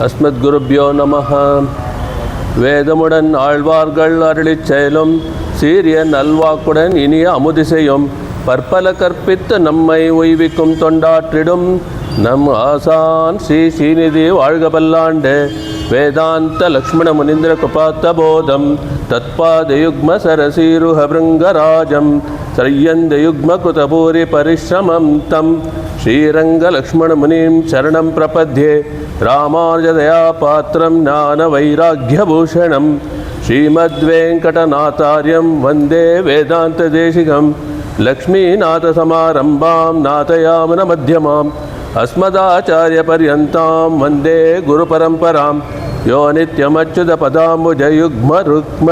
அஸ்மத்குருப்யோ நமஹ. வேதமுடன் ஆழ்வார்கள் அருளிச் செயலும் சீரிய நல்வாக்குடன் இனிய அமுதிசையும் பற்பல கற்பித்து நம்மை உய்விக்கும் தொண்டாற்றிடும் நம் ஆசான் ஸ்ரீ ஸ்ரீநிதி வாழ்க பல்லாண்டு. வேதாந்த லக்ஷ்மண முனீந்திர குபாத்த போதம் தத்பாதயுக்ம சரசீருஹ பிருங்கராஜம் ஸ்ரய்யந்தயுக்ம குதபூரி பரிஷ்ரமம் தம் ஸ்ரீரங்க லக்ஷ்மண முனிம் சரணம் பிரபத்யே. ராமானுஜதயா பாத்திரம் ஞான வைராக்கியபூஷணம் ஸ்ரீமத்வேங்கடநாதார்யம் வந்தே வேதாந்த தேசிகம். லக்ஷ்மீநாதசமாரம்பாம் நாதயாமுன மத்தியமாம் அஸ்மதாச்சாரிய பர்யந்தாம் வந்தே குருபரம்பராம். யோ நித்யமச்சுத பதாம்புஜயுக்ம ருக்ம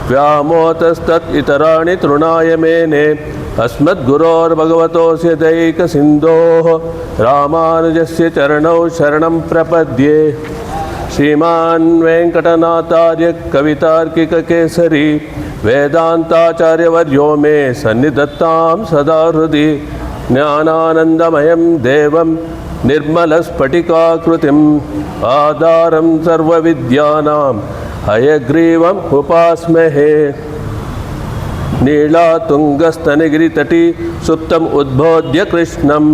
व्यामोतस्तत् इतराणि तृणाय मेने अस्मद्गुरोर्भगवतोऽस्य दैकसिन्धोः रामानुजस्य चरणौ शरणं प्रपद्ये. श्रीमान् वेङ्कटनाथार्य कवितार्किककेसरी वेदान्ताचार्यवर्यो मे सन्निधत्तां सदा हृदि. ज्ञानानन्दमयं देवं निर्मलस्फटिकाकृतिम् आधारं सर्वविद्यानां हयग्रीवम् उपास्महे. नीलातुङ्गस्तनगिरितटी सुप्तम् उद्बोध्य कृष्णं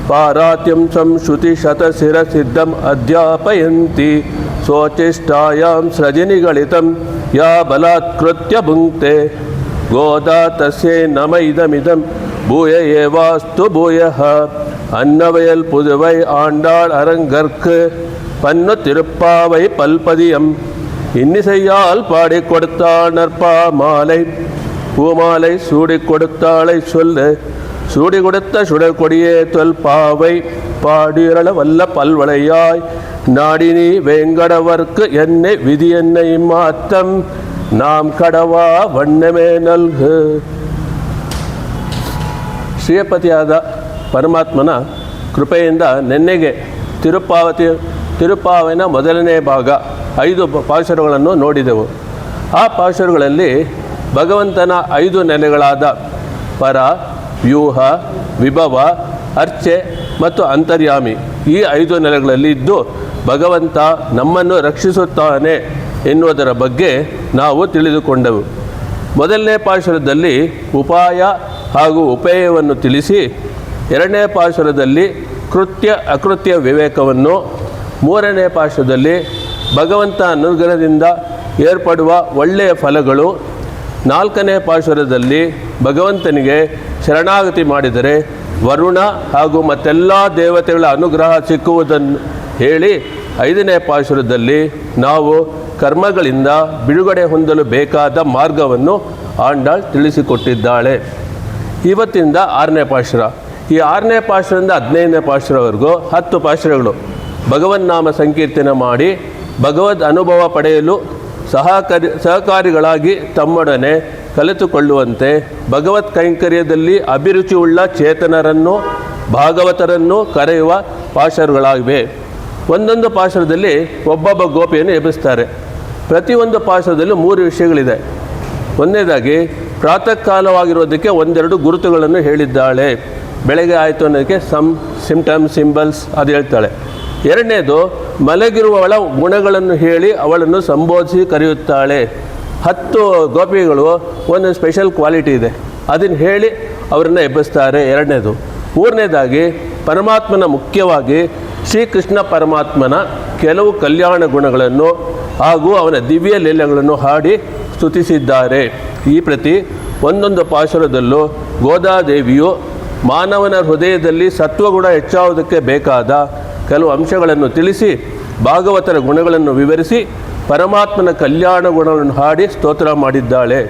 पारात्यं संश्रुतिशतशिरसिद्धम् अध्यापयन्ति. स्वोचिष्टायां सृजनिगलितं या बलात्कृत्य भुङ्क्ते गोदा तस्यै नम इदमिदं भूय एवास्तु भूयः. अन्नवयल पुதுவை ஆண்டாள் அரங்கற்கு பன்னு திருப்பாவை பல்பதியம் இன்னிசையால் பாடி கொடுத்தாள் நற்பா மாலை. பூமாலை சூடி கொடுத்தாளை சொல்லு சூடி கொடுத்த சுடர் கொடியே தொல் பாவை பாடியரள வல்ல பல்வளையாய் நாடினி வேங்கடவர்க்கு என்னை விதி என்னை மாத்தம் நாம் கடವಾ வண்ணமே நல்கு. ಶ್ರೀಯಪತಿಯಾದ ಪರಮಾತ್ಮನ ಕೃಪೆಯಿಂದ ನೆನ್ನೆಗೆ ತಿರುಪಾವಿನ ಮೊದಲನೇ ಭಾಗ 5 ಪಾಶುರಗಳನ್ನು ನೋಡಿದೆವು. ಆ ಪಾಶುರಗಳಲ್ಲಿ ಭಗವಂತನ 5 ನೆಲೆಗಳಾದ ಪರ, ವ್ಯೂಹ, ವಿಭವ, ಅರ್ಚೆ ಮತ್ತು ಅಂತರ್ಯಾಮಿ ಈ 5 ನೆಲೆಗಳಲ್ಲಿ ಇದ್ದು ಭಗವಂತ ನಮ್ಮನ್ನು ರಕ್ಷಿಸುತ್ತಾನೆ ಎನ್ನುವುದರ ಬಗ್ಗೆ ನಾವು ತಿಳಿದುಕೊಂಡೆವು. ಮೊದಲನೇ ಪಾಶುರದಲ್ಲಿ ಉಪಾಯ ಹಾಗೂ ಉಪೇಯವನ್ನು ತಿಳಿಸಿ, 2ನೇ ಪಾಶುರದಲ್ಲಿ ಕೃತ್ಯ ಅಕೃತ್ಯ ವಿವೇಕವನ್ನು, 3ನೇ ಪಾಶುರದಲ್ಲಿ ಭಗವಂತ ಅನುಗ್ರಹದಿಂದ ಏರ್ಪಡುವ ಒಳ್ಳೆಯ ಫಲಗಳು, 4ನೇ ಪಾಶುರದಲ್ಲಿ ಭಗವಂತನಿಗೆ ಶರಣಾಗತಿ ಮಾಡಿದರೆ ವರುಣ ಹಾಗೂ ಮತ್ತೆಲ್ಲ ದೇವತೆಗಳ ಅನುಗ್ರಹ ಸಿಕ್ಕುವುದನ್ನು ಹೇಳಿ, 5ನೇ ಪಾಶುರದಲ್ಲಿ ನಾವು ಕರ್ಮಗಳಿಂದ ಬಿಡುಗಡೆ ಹೊಂದಲು ಬೇಕಾದ ಮಾರ್ಗವನ್ನು ಆಂಡಾಳ್ ತಿಳಿಸಿಕೊಟ್ಟಿದ್ದಾಳೆ. ಇವತ್ತಿಂದ 6ನೇ ಪಾಶುರ. ಈ 6ನೇ ಪಾಶುರದಿಂದ 15ನೇ ಪಾಶುರವರೆಗೂ 10 ಪಾಶುರಗಳು ಭಗವನ್ನಾಮ ಸಂಕೀರ್ತನೆ ಮಾಡಿ ಭಗವದ್ ಅನುಭವ ಪಡೆಯಲು ಸಹಕಾರಿಗಳಾಗಿ ತಮ್ಮೊಡನೆ ಕಲಿತುಕೊಳ್ಳುವಂತೆ ಭಗವತ್ ಕೈಂಕರ್ಯದಲ್ಲಿ ಅಭಿರುಚಿಯುಳ್ಳ ಚೇತನರನ್ನು ಭಾಗವತರನ್ನು ಕರೆಯುವ ಪಾಶುರಗಳಾಗಿವೆ. ಒಂದೊಂದು ಪಾಶುರದಲ್ಲಿ ಒಬ್ಬೊಬ್ಬ ಗೋಪಿಯನ್ನು ಎಬ್ಬಿಸ್ತಾರೆ. ಪ್ರತಿಯೊಂದು ಪಾಶುರದಲ್ಲೂ 3 ವಿಷಯಗಳಿದೆ. ಒಂದನೇದಾಗಿ ಪ್ರಾತಃ ಕಾಲವಾಗಿರೋದಕ್ಕೆ ಒಂದೆರಡು ಗುರುತುಗಳನ್ನು ಹೇಳಿದ್ದಾಳೆ. ಬೆಳಗ್ಗೆ ಆಯಿತು ಅನ್ನೋದಕ್ಕೆ ಸಿಂಪ್ಟಮ್ಸ್, ಸಿಂಬಲ್ಸ್ ಅದು ಹೇಳ್ತಾಳೆ. 2ನೇದು ಮಲಗಿರುವವಳ ಗುಣಗಳನ್ನು ಹೇಳಿ ಅವಳನ್ನು ಸಂಬೋಧಿಸಿ ಕರೆಯುತ್ತಾಳೆ. 10 ಗೋಪಿಗಳು ಒಂದು ಸ್ಪೆಷಲ್ ಕ್ವಾಲಿಟಿ ಇದೆ, ಅದನ್ನು ಹೇಳಿ ಅವರನ್ನು ಎಬ್ಬಿಸ್ತಾರೆ. 2ನೇದು. 3ನೇದಾಗಿ ಪರಮಾತ್ಮನ, ಮುಖ್ಯವಾಗಿ ಶ್ರೀಕೃಷ್ಣ ಪರಮಾತ್ಮನ ಕೆಲವು ಕಲ್ಯಾಣ ಗುಣಗಳನ್ನು ಹಾಗೂ ಅವನ ದಿವ್ಯ ಲೀಲೆಗಳನ್ನು ಹಾಡಿ ಸ್ತುತಿಸಿದ್ದಾರೆ. ಈ ಪ್ರತಿ ಒಂದೊಂದು ಪಾಶುರದಲ್ಲೂ ಗೋದಾದೇವಿಯು ಮಾನವನ ಹೃದಯದಲ್ಲಿ ಸತ್ವಗುಣ ಹೆಚ್ಚಾವುದಕ್ಕೆ ಬೇಕಾದ ಕೆಲವು ಅಂಶಗಳನ್ನು ತಿಳಿಸಿ ಭಾಗವತರ ಗುಣಗಳನ್ನು ವಿವರಿಸಿ ಪರಮಾತ್ಮನ ಕಲ್ಯಾಣ ಗುಣಗಳನ್ನು ಹಾಡಿ ಸ್ತೋತ್ರ ಮಾಡಿದ್ದಾಳೆ.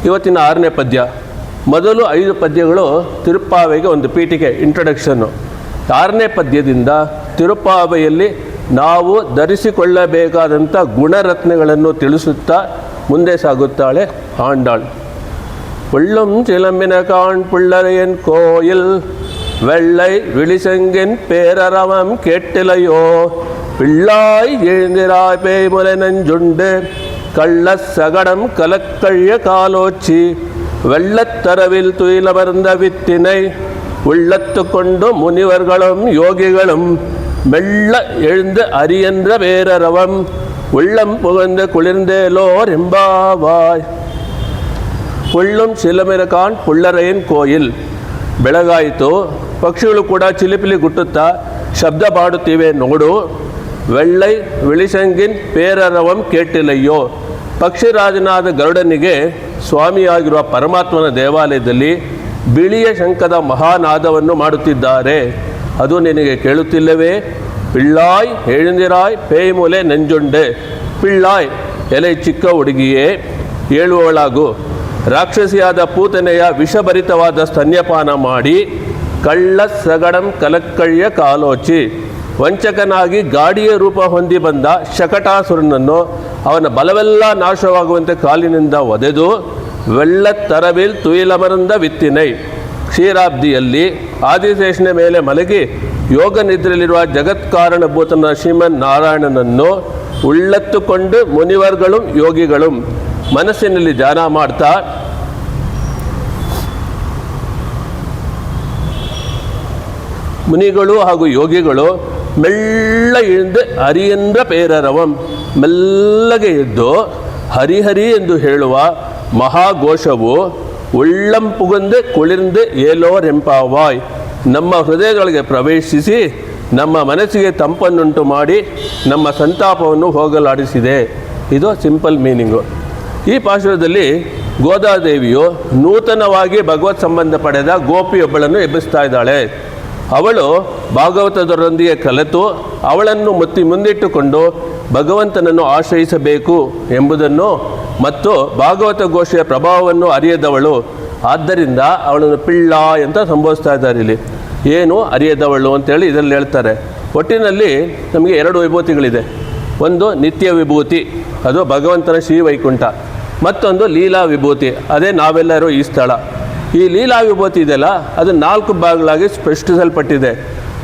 ಇವತ್ತಿನ 6ನೇ ಪದ್ಯ. ಮೊದಲು 5 ಪದ್ಯಗಳು ತಿರುಪ್ಪಾವೆಗೆ ಒಂದು ಪೀಠಿಕೆ, ಇಂಟ್ರೊಡಕ್ಷನ್ನು. 6ನೇ ಪದ್ಯದಿಂದ ತಿರುಪ್ಪಾವೆಯಲ್ಲಿ ನಾವು ಧರಿಸಿಕೊಳ್ಳಬೇಕಾದಂಥ ಗುಣರತ್ನಗಳನ್ನು ತಿಳಿಸುತ್ತಾ ಮುಂದೆ ಸಾಗುತ್ತಾಳೆ ಆಂಡಾಳ್. புள்ளும் சிலம்பின காண் புள்ளரையன் கோயில் வெள்ளை விழிசெங்கின் பேரறவம் கேட்டிலையோ பிள்ளாய் எழுந்திராய் பேய்முலை நஞ்சுண்டு கள்ள சகடம் கலக்கழிய காலோச்சி வெள்ளத்தரவில் துயிலமர்ந்த வித்தினை உள்ளத்து கொண்டு முனிவர்களும் யோகிகளும் மெல்ல எழுந்து அரியன்ற வேரரவம் உள்ளம் புகழ்ந்து குளிர்ந்தேலோர் ಎಂಬಾವಾಯ್. ಪುಳ್ಳುಂ ಶಿಲಮಿರಕಾನ್ ಪುಳ್ಳರೆಯನ್ ಕೋಯಿಲ್. ಬೆಳಗಾಯಿತು, ಪಕ್ಷಿಗಳು ಕೂಡ ಚಿಲಿಪಿಲಿ ಗುಟ್ಟುತ್ತಾ ಶಬ್ದ ಮಾಡುತ್ತಿವೆ ನೋಡು. ವೆಳ್ಳೈ ವಿಳಿಸಂಗಿನ್ ಪೇರರವಂ ಕೇಟಿಲಯ್ಯೋ. ಪಕ್ಷಿರಾಜನಾದ ಗರುಡನಿಗೆ ಸ್ವಾಮಿಯಾಗಿರುವ ಪರಮಾತ್ಮನ ದೇವಾಲಯದಲ್ಲಿ ಬಿಳಿಯ ಶಂಖದ ಮಹಾನಾದವನ್ನು ಮಾಡುತ್ತಿದ್ದಾರೆ. ಅದು ನಿನಗೆ ಕೇಳುತ್ತಿಲ್ಲವೇ? ಪಿಳ್ಳಾಯ್ எழுந்திராய் பேய்ಮೂಲೆ ನೆಂಜುಂಡೆ. ಪಿಳ್ಳಾಯ್ ಎಲೆ ಚಿಕ್ಕ ಹುಡುಗಿಯೇ, ಏಳುವಳಾಗು. ರಾಕ್ಷಸಿಯಾದ ಪೂತನೆಯ ವಿಷಭರಿತವಾದ ಸ್ತನ್ಯಪಾನ ಮಾಡಿ ಕಳ್ಳ ಸಗಡಂ ಕಲಕ್ಕಳ್ಯ ಕಾಲೋಚಿ. ವಂಚಕನಾಗಿ ಗಾಡಿಯ ರೂಪ ಹೊಂದಿ ಬಂದ ಶಕಟಾಸುರನನ್ನು ಅವನ ಬಲವೆಲ್ಲ ನಾಶವಾಗುವಂತೆ ಕಾಲಿನಿಂದ ಒದೆದು ವೆಳ್ಳತ್ತರವಿಲ್ ತುಯಿಲಮರಂದ ವಿತ್ತಿನೈ. ಕ್ಷೀರಾಬ್ದಿಯಲ್ಲಿ ಆದಿಶೇಷನ ಮೇಲೆ ಮಲಗಿ ಯೋಗ ನಿದ್ರೆಯಲ್ಲಿರುವ ಜಗತ್ಕಾರಣಭೂತನ ಶ್ರೀಮನ್ ನಾರಾಯಣನನ್ನು ಉಳ್ಳತ್ತುಕೊಂಡು ಮುನಿವರ್ಗಳು ಯೋಗಿಗಳು ಮನಸ್ಸಿನಲ್ಲಿ ಧ್ಯಾನ ಮಾಡ್ತಾ ಮುನಿಗಳು ಹಾಗೂ ಯೋಗಿಗಳು ಮೆಲ್ಲ ಇಳಿದು ಹರಿಯಂದ್ರ ಪೇರರವಂ, ಮೆಲ್ಲಗೆ ಎದ್ದು ಹರಿಹರಿ ಎಂದು ಹೇಳುವ ಮಹಾಘೋಷವು ಉಳ್ಳಂ ಪುಗಂದು ಕುಳಿರ್ந்து ಏಲೋರೆಂಪಾವಾಯ್, ನಮ್ಮ ಹೃದಯದೊಳಗೆ ಪ್ರವೇಶಿಸಿ ನಮ್ಮ ಮನಸ್ಸಿಗೆ ತಂಪನ್ನುಂಟು ಮಾಡಿ ನಮ್ಮ ಸಂತಾಪವನ್ನು ಹೋಗಲಾಡಿಸಿದೆ. ಇದು ಸಿಂಪಲ್ ಮೀನಿಂಗು. ಈ ಪಾಶುರದಲ್ಲಿ ಗೋದಾದೇವಿಯು ನೂತನವಾಗಿ ಭಗವತ್ ಸಂಬಂಧ ಪಡೆದ ಗೋಪಿಯೊಬ್ಬಳನ್ನು ಎಬ್ಬಿಸ್ತಾ ಇದ್ದಾಳೆ. ಅವಳು ಭಾಗವತದರೊಂದಿಗೆ ಕಲೆತು ಅವಳನ್ನು ಮುಂದಿಟ್ಟುಕೊಂಡು ಭಗವಂತನನ್ನು ಆಶ್ರಯಿಸಬೇಕು ಎಂಬುದನ್ನು ಮತ್ತು ಭಾಗವತ ಘೋಷೆಯ ಪ್ರಭಾವವನ್ನು ಅರಿಯದವಳು, ಆದ್ದರಿಂದ ಅವಳನ್ನು ಪಿಳ್ಳ ಅಂತ ಸಂಬೋಧಿಸ್ತಾ ಇದ್ದಾರೆ. ಇಲ್ಲಿ ಏನು ಅರಿಯದವಳು ಅಂತೇಳಿ ಇದರಲ್ಲಿ ಹೇಳ್ತಾರೆ. ಒಟ್ಟಿನಲ್ಲಿ ನಮಗೆ ಎರಡು ವಿಭೂತಿಗಳಿದೆ. ಒಂದು ನಿತ್ಯ ವಿಭೂತಿ, ಅದು ಭಗವಂತನ ಶ್ರೀವೈಕುಂಠ. ಮತ್ತೊಂದು ಲೀಲಾ ವಿಭೂತಿ, ಅದೇ ನಾವೆಲ್ಲರೂ ಈ ಸ್ಥಳ. ಈ ಲೀಲಾ ವಿಭೂತಿ ಇದೆಯಲ್ಲ, ಅದು 4 ಭಾಗಗಳಾಗಿ ಸ್ಪಷ್ಟಿಸಲ್ಪಟ್ಟಿದೆ.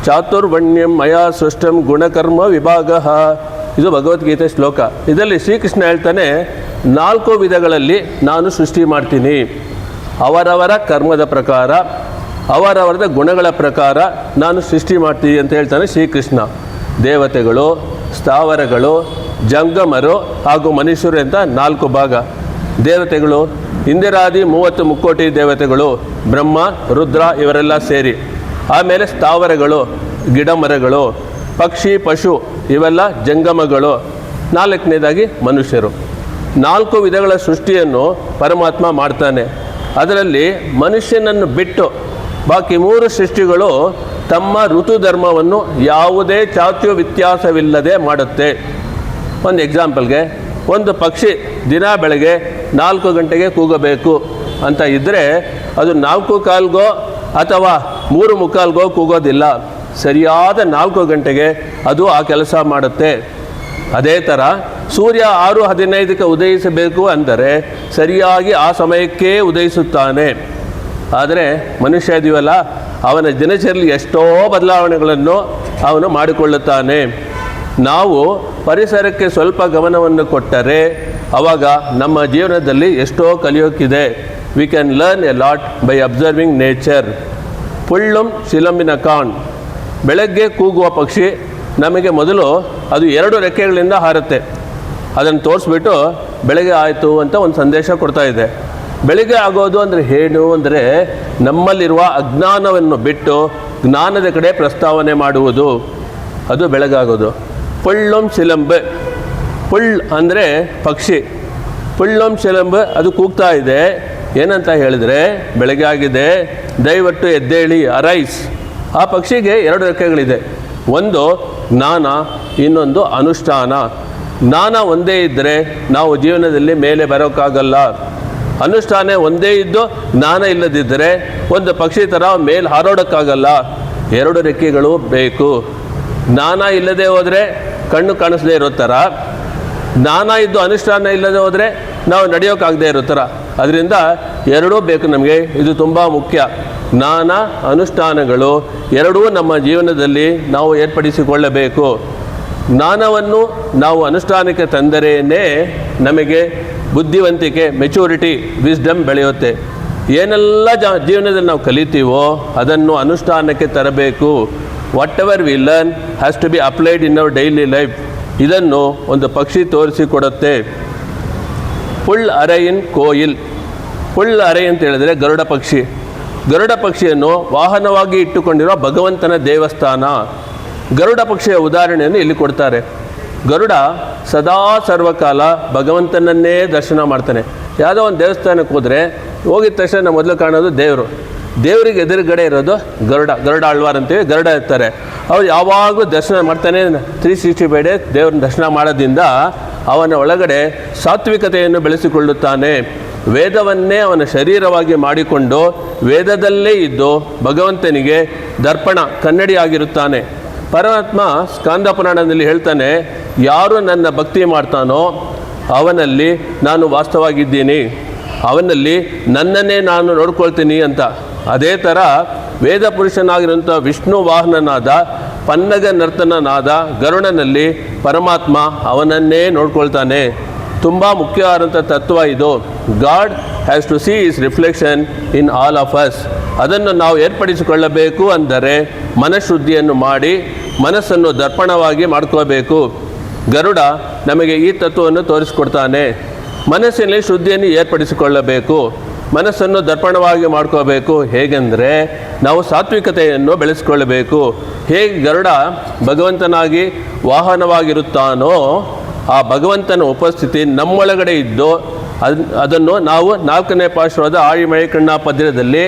ಚಾತುರ್ವಣ್ಯಂ ಮಯಾ ಸೃಷ್ಟಂ ಗುಣಕರ್ಮ ವಿಭಾಗ. ಇದು ಭಗವದ್ಗೀತೆ ಶ್ಲೋಕ. ಇದರಲ್ಲಿ ಶ್ರೀಕೃಷ್ಣ ಹೇಳ್ತಾನೆ, 4 ವಿಧಗಳಲ್ಲಿ ನಾನು ಸೃಷ್ಟಿ ಮಾಡ್ತೀನಿ. ಅವರವರ ಕರ್ಮದ ಪ್ರಕಾರ, ಅವರವರದ ಗುಣಗಳ ಪ್ರಕಾರ ನಾನು ಸೃಷ್ಟಿ ಮಾಡ್ತೀನಿ ಅಂತ ಹೇಳ್ತಾನೆ ಶ್ರೀಕೃಷ್ಣ. ದೇವತೆಗಳು, ಸ್ಥಾವರಗಳು, ಜಂಗಮರು ಹಾಗೂ ಮನುಷ್ಯರು ಅಂತ 4 ಭಾಗ. ದೇವತೆಗಳು ಇಂದಿರಾದಿ 30 ಮುಕ್ಕೋಟಿ ದೇವತೆಗಳು, ಬ್ರಹ್ಮ ರುದ್ರ ಇವರೆಲ್ಲ ಸೇರಿ. ಆಮೇಲೆ ಸ್ಥಾವರಗಳು, ಗಿಡ ಮರಗಳು, ಪಕ್ಷಿ ಪಶು ಇವೆಲ್ಲ ಜಂಗಮಗಳು. 4ನೇದಾಗಿ ಮನುಷ್ಯರು. 4 ವಿಧಗಳ ಸೃಷ್ಟಿಯನ್ನು ಪರಮಾತ್ಮ ಮಾಡ್ತಾನೆ. ಅದರಲ್ಲಿ ಮನುಷ್ಯನನ್ನು ಬಿಟ್ಟು ಬಾಕಿ 3 ಸೃಷ್ಟಿಗಳು ತಮ್ಮ ಋತು ಧರ್ಮವನ್ನು ಯಾವುದೇ ಚಾತ್ಯ ವ್ಯತ್ಯಾಸವಿಲ್ಲದೆ ಮಾಡುತ್ತೆ. ಒಂದು ಎಕ್ಸಾಂಪಲ್ಗೆ, ಒಂದು ಪಕ್ಷಿ ದಿನ ಬೆಳಗ್ಗೆ 4 ಗಂಟೆಗೆ ಕೂಗಬೇಕು ಅಂತ ಇದ್ದರೆ ಅದು 4:15ಗೋ ಅಥವಾ 3:45ಗೋ ಕೂಗೋದಿಲ್ಲ. ಸರಿಯಾದ 4 ಗಂಟೆಗೆ ಅದು ಆ ಕೆಲಸ ಮಾಡುತ್ತೆ. ಅದೇ ಥರ ಸೂರ್ಯ 6:15ಕ್ಕೆ ಉದಯಿಸಬೇಕು ಅಂದರೆ ಸರಿಯಾಗಿ ಆ ಸಮಯಕ್ಕೆ ಉದಯಿಸುತ್ತಾನೆ. ಆದರೆ ಮನುಷ್ಯ ಇದೀವಲ್ಲ, ಅವನ ದಿನಚರಿಯಲ್ಲಿ ಎಷ್ಟೋ ಬದಲಾವಣೆಗಳನ್ನು ಅವನು ಮಾಡಿಕೊಳ್ಳುತ್ತಾನೆ. ನಾವು ಪರಿಸರಕ್ಕೆ ಸ್ವಲ್ಪ ಗಮನವನ್ನು ಕೊಟ್ಟರೆ ಆವಾಗ ನಮ್ಮ ಜೀವನದಲ್ಲಿ ಎಷ್ಟೋ ಕಲಿಯೋಕ್ಕಿದೆ. We can learn a lot by observing nature. ಪುಳ್ಳುಂ ಶಿಲಂಬಿನ ಕಾಣ್, ಬೆಳಗ್ಗೆ ಕೂಗುವ ಪಕ್ಷಿ ನಮಗೆ ಮೊದಲು ಅದು 2 ರೆಕ್ಕೆಗಳಿಂದ ಹಾರುತ್ತೆ. ಅದನ್ನು ತೋರಿಸ್ಬಿಟ್ಟು ಬೆಳಗ್ಗೆ ಆಯಿತು ಅಂತ ಒಂದು ಸಂದೇಶ ಕೊಡ್ತಾ ಇದೆ. ಬೆಳಗ್ಗೆ ಆಗೋದು ಅಂದರೆ ಏನು ಅಂದರೆ ನಮ್ಮಲ್ಲಿರುವ ಅಜ್ಞಾನವನ್ನು ಬಿಟ್ಟು ಜ್ಞಾನದ ಕಡೆ ಪ್ರಸ್ತಾವನೆ ಮಾಡುವುದು, ಅದು ಬೆಳಗಾಗೋದು. ಪುಳ್ಳುಂ ಶಿಲಂಬ್, ಪುಳ್ ಅಂದರೆ ಪಕ್ಷಿ, ಪುಳ್ಳುಂ ಶಿಲಂಬ್ ಅದು ಕೂಗ್ತಾ ಇದೆ. ಏನಂತ ಹೇಳಿದರೆ, ಬೆಳಗ್ಗೆ ಆಗಿದೆ, ದಯವಿಟ್ಟು ಎದ್ದೇಳಿ, ಅರೈಸ್. ಆ ಪಕ್ಷಿಗೆ 2 ರೆಕ್ಕೆಗಳಿದೆ. ಒಂದು ಜ್ಞಾನ, ಇನ್ನೊಂದು ಅನುಷ್ಠಾನ. ಜ್ಞಾನ ಒಂದೇ ಇದ್ದರೆ ನಾವು ಜೀವನದಲ್ಲಿ ಮೇಲೆ ಬರೋಕ್ಕಾಗಲ್ಲ. ಅನುಷ್ಠಾನ ಒಂದೇ ಇದ್ದು ಜ್ಞಾನ ಇಲ್ಲದಿದ್ದರೆ ಒಂದು ಪಕ್ಷಿ ಥರ ಮೇಲೆ ಹಾರೋಡೋಕ್ಕಾಗಲ್ಲ. 2 ರೆಕ್ಕೆಗಳು ಬೇಕು. ಜ್ಞಾನ ಇಲ್ಲದೆ ಹೋದರೆ ಕಣ್ಣು ಕಾಣಿಸದೇ ಇರೋ ಥರ, ಜ್ಞಾನ ಇದ್ದು ಅನುಷ್ಠಾನ ಇಲ್ಲದೆ ಹೋದರೆ ನಾವು ನಡೆಯೋಕ್ಕಾಗದೇ ಇರೋ ಥರ. ಅದರಿಂದ 2 ಬೇಕು ನಮಗೆ. ಇದು ತುಂಬ ಮುಖ್ಯ. ಜ್ಞಾನ ಅನುಷ್ಠಾನಗಳು 2 ನಮ್ಮ ಜೀವನದಲ್ಲಿ ನಾವು ಏರ್ಪಡಿಸಿಕೊಳ್ಳಬೇಕು. ಜ್ಞಾನವನ್ನು ನಾವು ಅನುಷ್ಠಾನಕ್ಕೆ ತಂದರೇನೇ ನಮಗೆ ಬುದ್ಧಿವಂತಿಕೆ, ಮೆಚೂರಿಟಿ, ವಿಸ್ಡಮ್ ಬೆಳೆಯುತ್ತೆ. ಏನೆಲ್ಲ ಜೀವನದಲ್ಲಿ ನಾವು ಕಲಿತೀವೋ ಅದನ್ನು ಅನುಷ್ಠಾನಕ್ಕೆ ತರಬೇಕು. Whatever we learn has to be applied in our daily life. ಇದನ್ನು ಒಂದು ಪಕ್ಷಿ ತೋರಿಸಿಕೊಡುತ್ತೆ. ಪುಳ್ ಅರೈನ್ ಕೋಯಿಲ್. ಪುಳ್ ಅರೈ ಅಂತ ಹೇಳಿದರೆ ಗರುಡ ಪಕ್ಷಿ. ಗರುಡ ಪಕ್ಷಿಯನ್ನು ವಾಹನವಾಗಿ ಇಟ್ಟುಕೊಂಡಿರುವ ಭಗವಂತನ ದೇವಸ್ಥಾನ. ಗರುಡ ಪಕ್ಷಿಯ ಉದಾಹರಣೆಯನ್ನು ಇಲ್ಲಿ ಕೊಡ್ತಾರೆ. ಗರುಡ ಸದಾ ಸರ್ವಕಾಲ ಭಗವಂತನನ್ನೇ ದರ್ಶನ ಮಾಡ್ತಾನೆ. ಯಾವುದೋ ಒಂದು ದೇವಸ್ಥಾನಕ್ಕೆ ಹೋದರೆ ಹೋಗಿದ ತಕ್ಷಣ ಮೊದಲು ಕಾಣೋದು ದೇವರು. ದೇವರಿಗೆ ಎದುರುಗಡೆ ಇರೋದು ಗರುಡ ಆಳ್ವಾರ್ ಅಂತೇಳಿ ಗರುಡ ಇರ್ತಾರೆ. ಅವ್ರು ಯಾವಾಗಲೂ ದರ್ಶನ ಮಾಡ್ತಾನೆ. 365 ಡೇಸ್ ದೇವ್ರನ್ನ ದರ್ಶನ ಮಾಡೋದ್ರಿಂದ ಅವನ ಒಳಗಡೆ ಸಾತ್ವಿಕತೆಯನ್ನು ಬೆಳೆಸಿಕೊಳ್ಳುತ್ತಾನೆ. ವೇದವನ್ನೇ ಅವನ ಶರೀರವಾಗಿ ಮಾಡಿಕೊಂಡು ವೇದದಲ್ಲೇ ಇದ್ದು ಭಗವಂತನಿಗೆ ದರ್ಪಣ ಕನ್ನಡಿಯಾಗಿರುತ್ತಾನೆ. ಪರಮಾತ್ಮ ಸ್ಕಾಂದ ಪುರಾಣದಲ್ಲಿ ಹೇಳ್ತಾನೆ, ಯಾರು ನನ್ನ ಭಕ್ತಿ ಮಾಡ್ತಾನೋ ಅವನಲ್ಲಿ ನಾನು ವಾಸ್ತವಾಗಿದ್ದೀನಿ, ಅವನಲ್ಲಿ ನನ್ನನ್ನೇ ನಾನು ನೋಡ್ಕೊಳ್ತೀನಿ ಅಂತ. ಅದೇ ಥರ ವೇದ ಪುರುಷನಾಗಿರುವಂಥ ವಿಷ್ಣು ವಾಹನನಾದ ಪನ್ನಗ ನರ್ತನನಾದ ಗರುಡನಲ್ಲಿ ಪರಮಾತ್ಮ ಅವನನ್ನೇ ನೋಡ್ಕೊಳ್ತಾನೆ. ತುಂಬ ಮುಖ್ಯವಾದಂಥ ತತ್ವ ಇದು. God has to see his reflection in all of us. ಅದನ್ನು ನಾವು ಏರ್ಪಡಿಸಿಕೊಳ್ಳಬೇಕು ಅಂದರೆ ಮನಃಶುದ್ಧಿಯನ್ನು ಮಾಡಿ ಮನಸ್ಸನ್ನು ದರ್ಪಣವಾಗಿ ಮಾಡ್ಕೋಬೇಕು. ಗರುಡ ನಮಗೆ ಈ ತತ್ವವನ್ನು ತೋರಿಸಿಕೊಡ್ತಾನೆ. ಮನಸ್ಸಿನಲ್ಲಿ ಶುದ್ಧಿಯನ್ನು ಏರ್ಪಡಿಸಿಕೊಳ್ಳಬೇಕು, ಮನಸ್ಸನ್ನು ದರ್ಪಣವಾಗಿ ಮಾಡ್ಕೋಬೇಕು. ಹೇಗೆಂದರೆ ನಾವು ಸಾತ್ವಿಕತೆಯನ್ನು ಬೆಳೆಸಿಕೊಳ್ಳಬೇಕು. ಹೇಗೆ ಗರುಡ ಭಗವಂತನಾಗಿ ವಾಹನವಾಗಿರುತ್ತಾನೋ ಆ ಭಗವಂತನ ಉಪಸ್ಥಿತಿ ನಮ್ಮೊಳಗಡೆ ಇದ್ದು ಅದನ್ನು ನಾವು 4ನೇ ಪಾಶುರದ ಆಳಿಮಳೆ ಕಣ್ಣ ಪದ್ಯದಲ್ಲಿ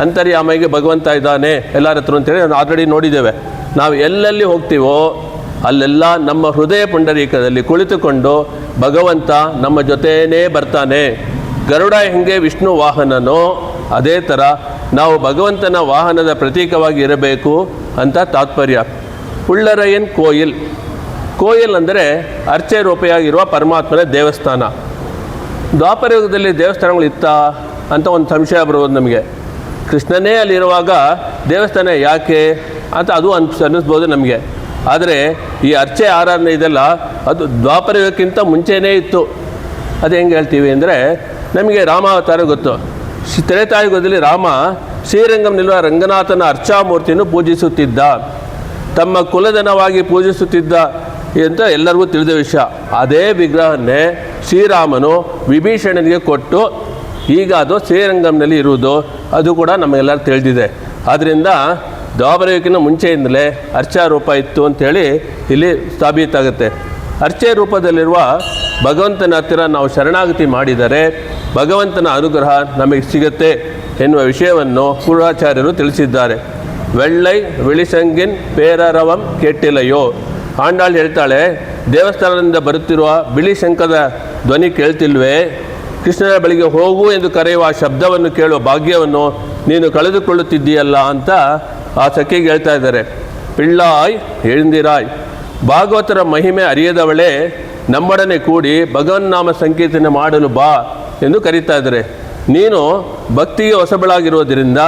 ಅಂತರ್ಯಾಮಿಗೆ ಭಗವಂತ ಇದ್ದಾನೆ ಎಲ್ಲರ ಹತ್ರ ಅಂತೇಳಿ ನಾವು ಆಲ್ರೆಡಿ ನೋಡಿದ್ದೇವೆ. ನಾವು ಎಲ್ಲೆಲ್ಲಿ ಹೋಗ್ತೀವೋ ಅಲ್ಲೆಲ್ಲ ನಮ್ಮ ಹೃದಯ ಪುಂಡರೀಕದಲ್ಲಿ ಕುಳಿತುಕೊಂಡು ಭಗವಂತ ನಮ್ಮ ಜೊತೆಯೇ ಬರ್ತಾನೆ. ಗರುಡ ಹೆಂಗೆ ವಿಷ್ಣು ವಾಹನನೋ ಅದೇ ಥರ ನಾವು ಭಗವಂತನ ವಾಹನದ ಪ್ರತೀಕವಾಗಿ ಇರಬೇಕು ಅಂತ ತಾತ್ಪರ್ಯ. ಪುಳ್ಳರಯ್ಯನ್ ಕೋಯಿಲ್. ಕೋಯಿಲ್ ಅಂದರೆ ಅರ್ಚೆ ರೂಪೆಯಾಗಿರುವ ಪರಮಾತ್ಮನ ದೇವಸ್ಥಾನ. ದ್ವಾಪರಯುಗದಲ್ಲಿ ದೇವಸ್ಥಾನಗಳು ಇತ್ತಾ ಅಂತ ಒಂದು ಸಂಶಯ ಬರುವುದು ನಮಗೆ. ಕೃಷ್ಣನೇ ಅಲ್ಲಿರುವಾಗ ದೇವಸ್ಥಾನ ಯಾಕೆ ಅಂತ ಅದು ಅನ್ನಿಸ್ಬೋದು ನಮಗೆ. ಆದರೆ ಈ ಅರ್ಚೆ ಆರಾಧನೆ ಇದೆಲ್ಲ ಅದು ದ್ವಾಪರಯುಗಕ್ಕಿಂತ ಮುಂಚೆನೇ ಇತ್ತು. ಅದು ಹೆಂಗೆ ಹೇಳ್ತೀವಿ ಅಂದರೆ, ನಮಗೆ ರಾಮಾವತಾರ ಗೊತ್ತು. ತ್ರೇತಾಯುಗದಲ್ಲಿ ರಾಮ ಶ್ರೀರಂಗಂನಲ್ಲಿರುವ ರಂಗನಾಥನ ಅರ್ಚಾಮೂರ್ತಿಯನ್ನು ಪೂಜಿಸುತ್ತಿದ್ದ, ತಮ್ಮ ಕುಲಧನವಾಗಿ ಪೂಜಿಸುತ್ತಿದ್ದ ಅಂತ ಎಲ್ಲರಿಗೂ ತಿಳಿದ ವಿಷಯ. ಅದೇ ವಿಗ್ರಹನ್ನೇ ಶ್ರೀರಾಮನು ವಿಭೀಷಣನಿಗೆ ಕೊಟ್ಟು ಈಗ ಅದು ಶ್ರೀರಂಗಂನಲ್ಲಿ ಇರುವುದು ಅದು ಕೂಡ ನಮಗೆಲ್ಲರೂ ತಿಳಿದಿದೆ. ಆದ್ದರಿಂದ ದ್ವಾಪರಯುಗಕ್ಕಿಂತ ಮುಂಚೆಯಿಂದಲೇ ಅರ್ಚಾ ರೂಪ ಇತ್ತು ಅಂಥೇಳಿ ಇಲ್ಲಿ ಸಾಬೀತಾಗುತ್ತೆ. ಅರ್ಚೆ ರೂಪದಲ್ಲಿರುವ ಭಗವಂತನ ಹತ್ತಿರ ನಾವು ಶರಣಾಗತಿ ಮಾಡಿದರೆ ಭಗವಂತನ ಅನುಗ್ರಹ ನಮಗೆ ಸಿಗುತ್ತೆ ಎನ್ನುವ ವಿಷಯವನ್ನು ಪೂರ್ವಾಚಾರ್ಯರು ತಿಳಿಸಿದ್ದಾರೆ. ವೆಳ್ಳೈ ವಿಳಿಸಂಗಿನ್ ಪೇರರವಂ ಕೆಟ್ಟಿಲೆಯೋ. ಆಂಡಾಳ್ ಹೇಳ್ತಾಳೆ, ದೇವಸ್ಥಾನದಿಂದ ಬರುತ್ತಿರುವ ಬಿಳಿ ಶಂಖದ ಧ್ವನಿ ಕೇಳ್ತಿಲ್ವೇ? ಕೃಷ್ಣನ ಬಳಿಗೆ ಹೋಗು ಎಂದು ಕರೆಯುವ ಆ ಶಬ್ದವನ್ನು ಕೇಳುವ ಭಾಗ್ಯವನ್ನು ನೀನು ಕಳೆದುಕೊಳ್ಳುತ್ತಿದ್ದೀಯಲ್ಲ ಅಂತ ಆ ಸಖಿಗೆ ಹೇಳ್ತಾ ಇದ್ದಾರೆ. ಪಿಳ್ಳಾಯ್ ಎಳ್ದಿರಾಯ್. ಭಾಗವತರ ಮಹಿಮೆ ಅರಿಯದವಳೇ, ನಮ್ಮೊಡನೆ ಕೂಡಿ ಭಗವನ್ನಾಮ ಸಂಕೀರ್ತನೆ ಮಾಡಲು ಬಾ ಎಂದು ಕರೀತಾ ಇದ್ದಾರೆ. ನೀನು ಭಕ್ತಿಗೆ ಹೊಸಬಳಾಗಿರುವುದರಿಂದ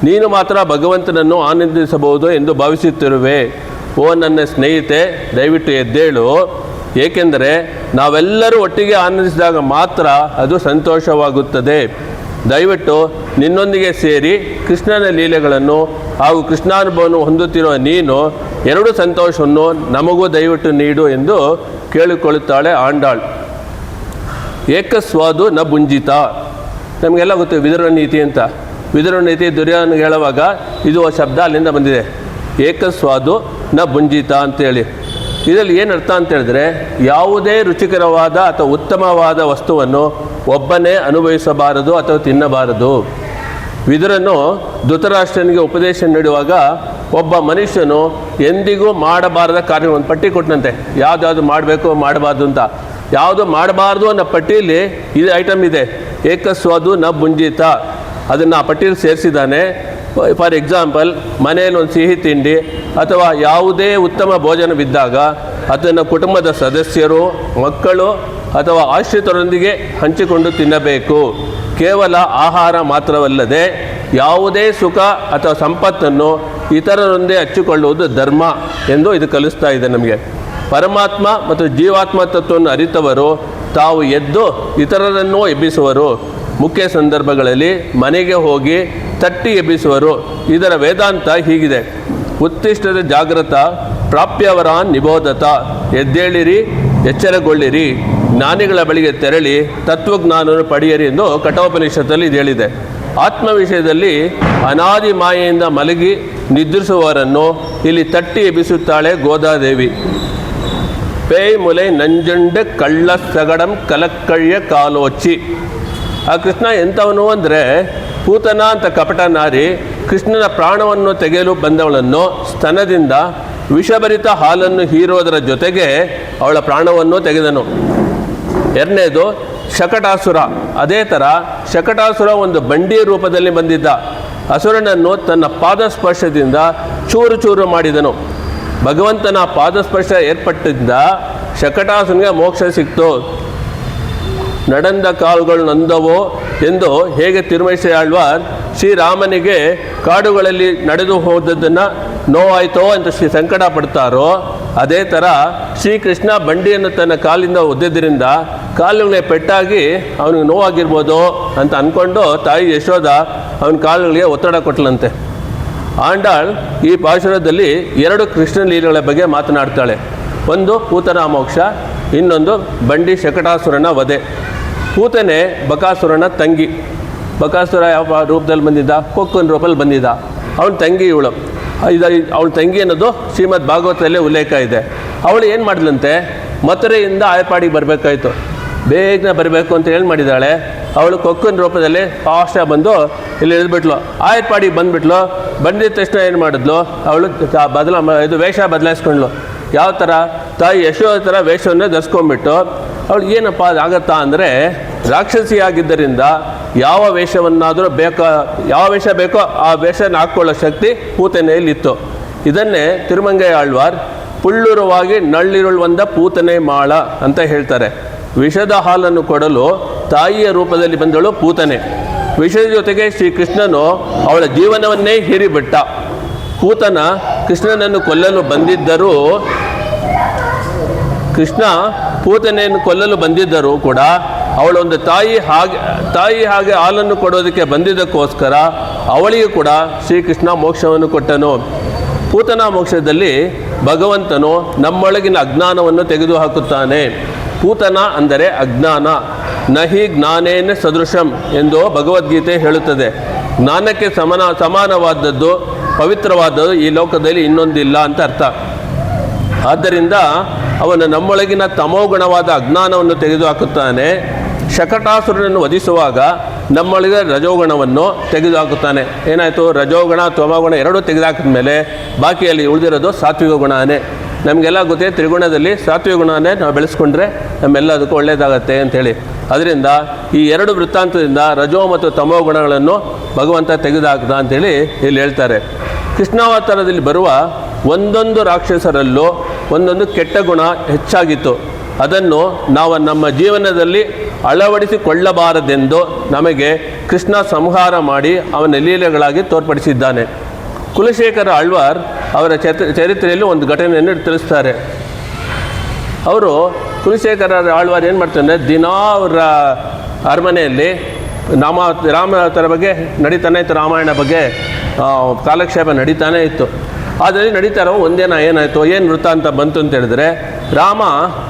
ನೀನು ಮಾತ್ರ ಭಗವಂತನನ್ನು ಆನಂದಿಸಬಹುದು ಎಂದು ಭಾವಿಸುತ್ತಿರುವೆ. ಓ ನನ್ನ ಸ್ನೇಹಿತೆ, ದಯವಿಟ್ಟು ಎದ್ದೇಳು. ಏಕೆಂದರೆ ನಾವೆಲ್ಲರೂ ಒಟ್ಟಿಗೆ ಆನಂದಿಸಿದಾಗ ಮಾತ್ರ ಅದು ಸಂತೋಷವಾಗುತ್ತದೆ. ದಯವಿಟ್ಟು ನಿನ್ನೊಂದಿಗೆ ಸೇರಿ ಕೃಷ್ಣನ ಲೀಲೆಗಳನ್ನು ಹಾಗೂ ಕೃಷ್ಣಾನುಭವವನ್ನು ಹೊಂದುತ್ತಿರುವ ನೀನು ಎರಡು ಸಂತೋಷವನ್ನು ನಮಗೂ ದಯವಿಟ್ಟು ನೀಡು ಎಂದು ಕೇಳಿಕೊಳ್ಳುತ್ತಾಳೆ ಆಂಡಾಳ್. ಏಕಸ್ವಾದು ನ ಭುಂಜಿತ. ನಮಗೆಲ್ಲ ಗೊತ್ತು ವಿದುರ ನೀತಿ ಅಂತ. ವಿದುರ ನೀತಿ ದುರ್ಯೋಧನಿಗೆ ಹೇಳುವಾಗ ಇದು ಶಬ್ದ ಅಲ್ಲಿಂದ ಬಂದಿದೆ. ಏಕಸ್ವಾದು ನ ಭುಂಜಿತ ಅಂತೇಳಿ. ಇದರಲ್ಲಿ ಏನು ಅರ್ಥ ಅಂತ ಹೇಳಿದ್ರೆ, ಯಾವುದೇ ರುಚಿಕರವಾದ ಅಥವಾ ಉತ್ತಮವಾದ ವಸ್ತುವನ್ನು ಒಬ್ಬನೇ ಅನುಭವಿಸಬಾರದು ಅಥವಾ ತಿನ್ನಬಾರದು. ವಿದುರನು ಧೃತರಾಷ್ಟ್ರನಿಗೆ ಉಪದೇಶ ನೀಡುವಾಗ ಒಬ್ಬ ಮನುಷ್ಯನು ಎಂದಿಗೂ ಮಾಡಬಾರದ ಕಾರ್ಯ ಒಂದು ಪಟ್ಟಿ ಕೊಟ್ಟನಂತೆ, ಯಾವುದಾದ್ರು ಮಾಡಬೇಕು ಮಾಡಬಾರ್ದು ಅಂತ. ಯಾವುದು ಮಾಡಬಾರ್ದು ಅನ್ನೋ ಪಟ್ಟಿಯಲ್ಲಿ ಇದು ಐಟಮ್ ಇದೆ, ಏಕಸ್ವಾದು ನ ಭುಂಜಿತ. ಅದನ್ನು ಆ ಪಟ್ಟಿಯಲ್ಲಿ ಸೇರಿಸಿದ್ದಾನೆ. ಫಾರ್ ಎಕ್ಸಾಂಪಲ್, ಮನೆಯಲ್ಲಿ ಒಂದು ಸಿಹಿ ತಿಂಡಿ ಅಥವಾ ಯಾವುದೇ ಉತ್ತಮ ಭೋಜನವಿದ್ದಾಗ ಅದನ್ನು ಕುಟುಂಬದ ಸದಸ್ಯರು, ಮಕ್ಕಳು ಅಥವಾ ಆಶ್ರಿತರೊಂದಿಗೆ ಹಂಚಿಕೊಂಡು ತಿನ್ನಬೇಕು. ಕೇವಲ ಆಹಾರ ಮಾತ್ರವಲ್ಲದೆ ಯಾವುದೇ ಸುಖ ಅಥವಾ ಸಂಪತ್ತನ್ನು ಇತರರೊಂದೇ ಹಂಚಿಕೊಳ್ಳುವುದು ಧರ್ಮ ಎಂದು ಇದು ಕಲಿಸ್ತಾ ಇದೆ ನಮಗೆ. ಪರಮಾತ್ಮ ಮತ್ತು ಜೀವಾತ್ಮ ತತ್ವವನ್ನು ಅರಿತವರು ತಾವು ಎದ್ದು ಇತರರನ್ನೂ ಎಬ್ಬಿಸುವರು. ಮುಖ್ಯ ಸಂದರ್ಭಗಳಲ್ಲಿ ಮನೆಗೆ ಹೋಗಿ ತಟ್ಟಿ ಎಬ್ಬಿಸುವರು. ಇದರ ವೇದಾಂತ ಹೀಗಿದೆ. ಉತ್ತಿಷ್ಠದ ಜಾಗ್ರತ ಪ್ರಾಪ್ಯವರಾನ್ ನಿಬೋಧತ. ಎದ್ದೇಳಿರಿ, ಎಚ್ಚರಗೊಳ್ಳಿರಿ, ಜ್ಞಾನಿಗಳ ಬಳಿಗೆ ತೆರಳಿ ತತ್ವಜ್ಞಾನವನ್ನು ಪಡೆಯಿರಿ ಎಂದು ಕಠೋಪನಿಷತ್ತಲ್ಲಿ ಇದು ಹೇಳಿದೆ. ಆತ್ಮ ವಿಷಯದಲ್ಲಿ ಅನಾದಿ ಮಾಯೆಯಿಂದ ಮಲಗಿ ನಿದ್ರಿಸುವವರನ್ನು ಇಲ್ಲಿ ತಟ್ಟಿ ಎಬ್ಬಿಸುತ್ತಾಳೆ ಗೋದಾದೇವಿ. ಪೇಯ್ ಮುಲೆ ನಂಜಂಡೆ ಕಳ್ಳ ಸಗಡಂ ಕಲಕ್ಕಳ್ಯ ಕಾಲೋಚಿ. ಆ ಕೃಷ್ಣ ಎಂಥವನು ಅಂದರೆ, ಪೂತನ ಅಂತ ಕಪಟ ನಾರಿ ಕೃಷ್ಣನ ಪ್ರಾಣವನ್ನು ತೆಗೆಯಲು ಬಂದವಳನ್ನು ಸ್ತನದಿಂದ ವಿಷಭರಿತ ಹಾಲನ್ನು ಹೀರೋದರ ಜೊತೆಗೆ ಅವಳ ಪ್ರಾಣವನ್ನು ತೆಗೆದನು. ಎರಡನೇದು ಶಕಟಾಸುರ. ಅದೇ ಥರ ಶಕಟಾಸುರ ಒಂದು ಬಂಡಿ ರೂಪದಲ್ಲಿ ಬಂದಿದ್ದ. ಅಸುರನನ್ನು ತನ್ನ ಪಾದಸ್ಪರ್ಶದಿಂದ ಚೂರು ಚೂರು ಮಾಡಿದನು. ಭಗವಂತನ ಪಾದಸ್ಪರ್ಶ ಏರ್ಪಟ್ಟಿದ್ದ ಶಕಟಾಸುರನಿಗೆ ಮೋಕ್ಷ ಸಿಕ್ತು. ನಡೆದ ಕಾಲುಗಳು ನೊಂದವೋ ಎಂದು ಹೇಗೆ ತಿರುಮೈಸೆಯಾಳ್ವಾರ್ ಶ್ರೀರಾಮನಿಗೆ ಕಾಡುಗಳಲ್ಲಿ ನಡೆದು ಹೋದದ್ದನ್ನು ನೋವಾಯಿತೋ ಅಂತ ಸಂಕಟ ಪಡ್ತಾರೋ, ಅದೇ ಥರ ಶ್ರೀಕೃಷ್ಣ ಬಂಡಿಯನ್ನು ತನ್ನ ಕಾಲಿಂದ ಒದ್ದೆದ್ರಿಂದ ಕಾಲುಗಳಿಗೆ ಪೆಟ್ಟಾಗಿ ಅವನಿಗೆ ನೋವಾಗಿರ್ಬೋದು ಅಂತ ಅಂದ್ಕೊಂಡು ತಾಯಿ ಯಶೋದ ಅವನ ಕಾಲುಗಳಿಗೆ ಒತ್ತಡ ಕೊಟ್ಟಲಂತೆ. ಆಂಡಾಳ್ ಈ ಪಾಶುರದಲ್ಲಿ 2 ಕೃಷ್ಣ ಲೀಲೆಗಳ ಬಗ್ಗೆ ಮಾತನಾಡ್ತಾಳೆ. ಒಂದು ಪೂತನ ಮೋಕ್ಷ, ಇನ್ನೊಂದು ಬಂಡಿ ಶಕಟಾಸುರನ ವಧೆ. ಪೂತನೆ ಬಕಾಸುರನ ತಂಗಿ. ಬಕಾಸುರ ಯಾವ ರೂಪದಲ್ಲಿ ಬಂದಿದ್ದ? ಕೊಕ್ಕನ ರೂಪದಲ್ಲಿ ಬಂದಿದ್ದ. ಅವನ ತಂಗಿ ಇವಳು. ಅವಳ ತಂಗಿ ಅನ್ನೋದು ಶ್ರೀಮದ್ ಭಾಗವತದಲ್ಲೇ ಉಲ್ಲೇಖ ಇದೆ. ಅವಳು ಏನು ಮಾಡಿದ್ಲಂತೆ, ಮಥುರೆಯಿಂದ ಆಯಪಾಡಿಗೆ ಬರಬೇಕಾಯ್ತು, ಬೇಗನೆ ಬರಬೇಕು ಅಂತ ಏನು ಮಾಡಿದ್ದಾಳೆ, ಅವಳು ಕೊಕ್ಕನ ರೂಪದಲ್ಲಿ ಫಾಸ್ಟಾಗಿ ಬಂದು ಇಲ್ಲಿ ಇಳಿದ್ಬಿಟ್ಲು. ಆಯಪಾಡಿಗೆ ಬಂದುಬಿಟ್ಲು. ಬಂದಿದ್ದ ತಕ್ಷಣ ಏನು ಮಾಡಿದ್ಲು, ಅವಳು ವೇಷ ಬದಲಾಯಿಸ್ಕೊಂಡ್ಲು. ಯಾವ ಥರ? ತಾಯಿ ಯಶೋದ ಥರ ವೇಷವನ್ನೇ ಧರಿಸ್ಕೊಂಡ್ಬಿಟ್ಟು ಅವಳು ಏನಪ್ಪ ಅದಾಗತ್ತಾ ಅಂದರೆ, ರಾಕ್ಷಸಿಯಾಗಿದ್ದರಿಂದ ಯಾವ ವೇಷವನ್ನಾದರೂ ಯಾವ ವೇಷ ಬೇಕೋ ಆ ವೇಷನ ಹಾಕ್ಕೊಳ್ಳೋ ಶಕ್ತಿ ಪೂತನೆಯಲ್ಲಿತ್ತು. ಇದನ್ನೇ ತಿರುಮಂಗೈ ಆಳ್ವಾರ್ ಪುಳ್ಳುರುವಾಗಿ ನಳ್ಳಿರುಳ್ವಂದ ಪೂತನೆ ಮಾಳ ಅಂತ ಹೇಳ್ತಾರೆ. ವಿಷದ ಹಾಲನ್ನು ಕೊಡಲು ತಾಯಿಯ ರೂಪದಲ್ಲಿ ಬಂದಳು ಪೂತನೆ. ವಿಷದ ಜೊತೆಗೆ ಶ್ರೀಕೃಷ್ಣನು ಅವಳ ಜೀವನವನ್ನೇ ಹೀರಿಬಿಟ್ಟ. ಪೂತನ ಕೃಷ್ಣನನ್ನು ಕೊಲ್ಲಲು ಬಂದಿದ್ದರೂ ಪೂತನೆಯನ್ನು ಕೊಲ್ಲಲು ಬಂದಿದ್ದರೂ ಕೂಡ ಅವಳೊಂದು ತಾಯಿ ಹಾಗೆ ಹಾಲನ್ನು ಕೊಡೋದಕ್ಕೆ ಬಂದಿದ್ದಕ್ಕೋಸ್ಕರ ಅವಳಿಗೂ ಕೂಡ ಶ್ರೀಕೃಷ್ಣ ಮೋಕ್ಷವನ್ನು ಕೊಟ್ಟನು. ಪೂತನ ಮೋಕ್ಷದಲ್ಲಿ ಭಗವಂತನು ನಮ್ಮೊಳಗಿನ ಅಜ್ಞಾನವನ್ನು ತೆಗೆದುಹಾಕುತ್ತಾನೆ. ಪೂತನ ಅಂದರೆ ಅಜ್ಞಾನ. ನಹಿ ಜ್ಞಾನೇನ ಸದೃಶಂ ಎಂದು ಭಗವದ್ಗೀತೆ ಹೇಳುತ್ತದೆ. ಜ್ಞಾನಕ್ಕೆ ಸಮಾನವಾದದ್ದು, ಪವಿತ್ರವಾದದ್ದು ಈ ಲೋಕದಲ್ಲಿ ಇನ್ನೊಂದಿಲ್ಲ ಅಂತ ಅರ್ಥ. ಆದ್ದರಿಂದ ಅವನು ನಮ್ಮೊಳಗಿನ ತಮೋಗುಣವಾದ ಅಜ್ಞಾನವನ್ನು ತೆಗೆದುಹಾಕುತ್ತಾನೆ. ಶಕಟಾಸುರನನ್ನು ವಧಿಸುವಾಗ ನಮ್ಮೊಳಗೆ ರಜೋಗುಣವನ್ನು ತೆಗೆದುಹಾಕುತ್ತಾನೆ. ಏನಾಯಿತು? ರಜೋಗುಣ ತಮೋಗುಣ ಎರಡೂ ತೆಗೆದುಹಾಕಿದ ಮೇಲೆ ಬಾಕಿಯಲ್ಲಿ ಉಳಿದಿರೋದು ಸಾತ್ವಿಕ ಗುಣನೇ. ನಮಗೆಲ್ಲ ಗೊತ್ತೇ, ತ್ರಿಗುಣದಲ್ಲಿ ಸಾತ್ವಿಕ ಗುಣನೇ ನಾವು ಬೆಳೆಸ್ಕೊಂಡ್ರೆ ನಮ್ಮೆಲ್ಲದಕ್ಕೂ ಒಳ್ಳೆಯದಾಗತ್ತೆ ಅಂಥೇಳಿ. ಅದರಿಂದ ಈ 2 ವೃತ್ತಾಂತದಿಂದ ರಜೋ ಮತ್ತು ತಮೋ ಗುಣಗಳನ್ನು ಭಗವಂತ ತೆಗೆದುಹಾಕ್ದ ಅಂಥೇಳಿ ಇಲ್ಲಿ ಹೇಳ್ತಾರೆ. ಕೃಷ್ಣಾವತಾರದಲ್ಲಿ ಬರುವ ಒಂದೊಂದು ರಾಕ್ಷಸರಲ್ಲೂ ಒಂದೊಂದು ಕೆಟ್ಟ ಗುಣ ಹೆಚ್ಚಾಗಿತ್ತು. ಅದನ್ನು ನಾವು ನಮ್ಮ ಜೀವನದಲ್ಲಿ ಅಳವಡಿಸಿಕೊಳ್ಳಬಾರದೆಂದು ನಮಗೆ ಕೃಷ್ಣ ಸಂಹಾರ ಮಾಡಿ ಅವನ ಲೀಲೆಗಳಾಗಿ ತೋರ್ಪಡಿಸಿದ್ದಾನೆ. ಕುಲಶೇಖರ ಆಳ್ವಾರ್ ಅವರ ಚರಿತ್ರೆಯಲ್ಲಿ ಒಂದು ಘಟನೆಯನ್ನು ತಿಳಿಸ್ತಾರೆ. ಅವರು ಕುಲಶೇಖರ ಆಳ್ವಾರ್ ಏನು ಮಾಡ್ತಾರೆ, ದಿನಾ ಅವರ ಅರಮನೆಯಲ್ಲಿ ರಾಮಾವತಾರ ಬಗ್ಗೆ ನಡೀತಾನೆ ಇತ್ತು, ರಾಮಾಯಣ ಬಗ್ಗೆ ಕಾಲಕ್ಷೇಪ ನಡೀತಾನೆ ಇತ್ತು. ಅದರಲ್ಲಿ ನಡೀತಾರೋ ಒಂದೇನ ಏನಾಯಿತು, ಏನು ವೃತ್ತಾಂತ ಬಂತು ಅಂತ ಹೇಳಿದ್ರೆ, ರಾಮ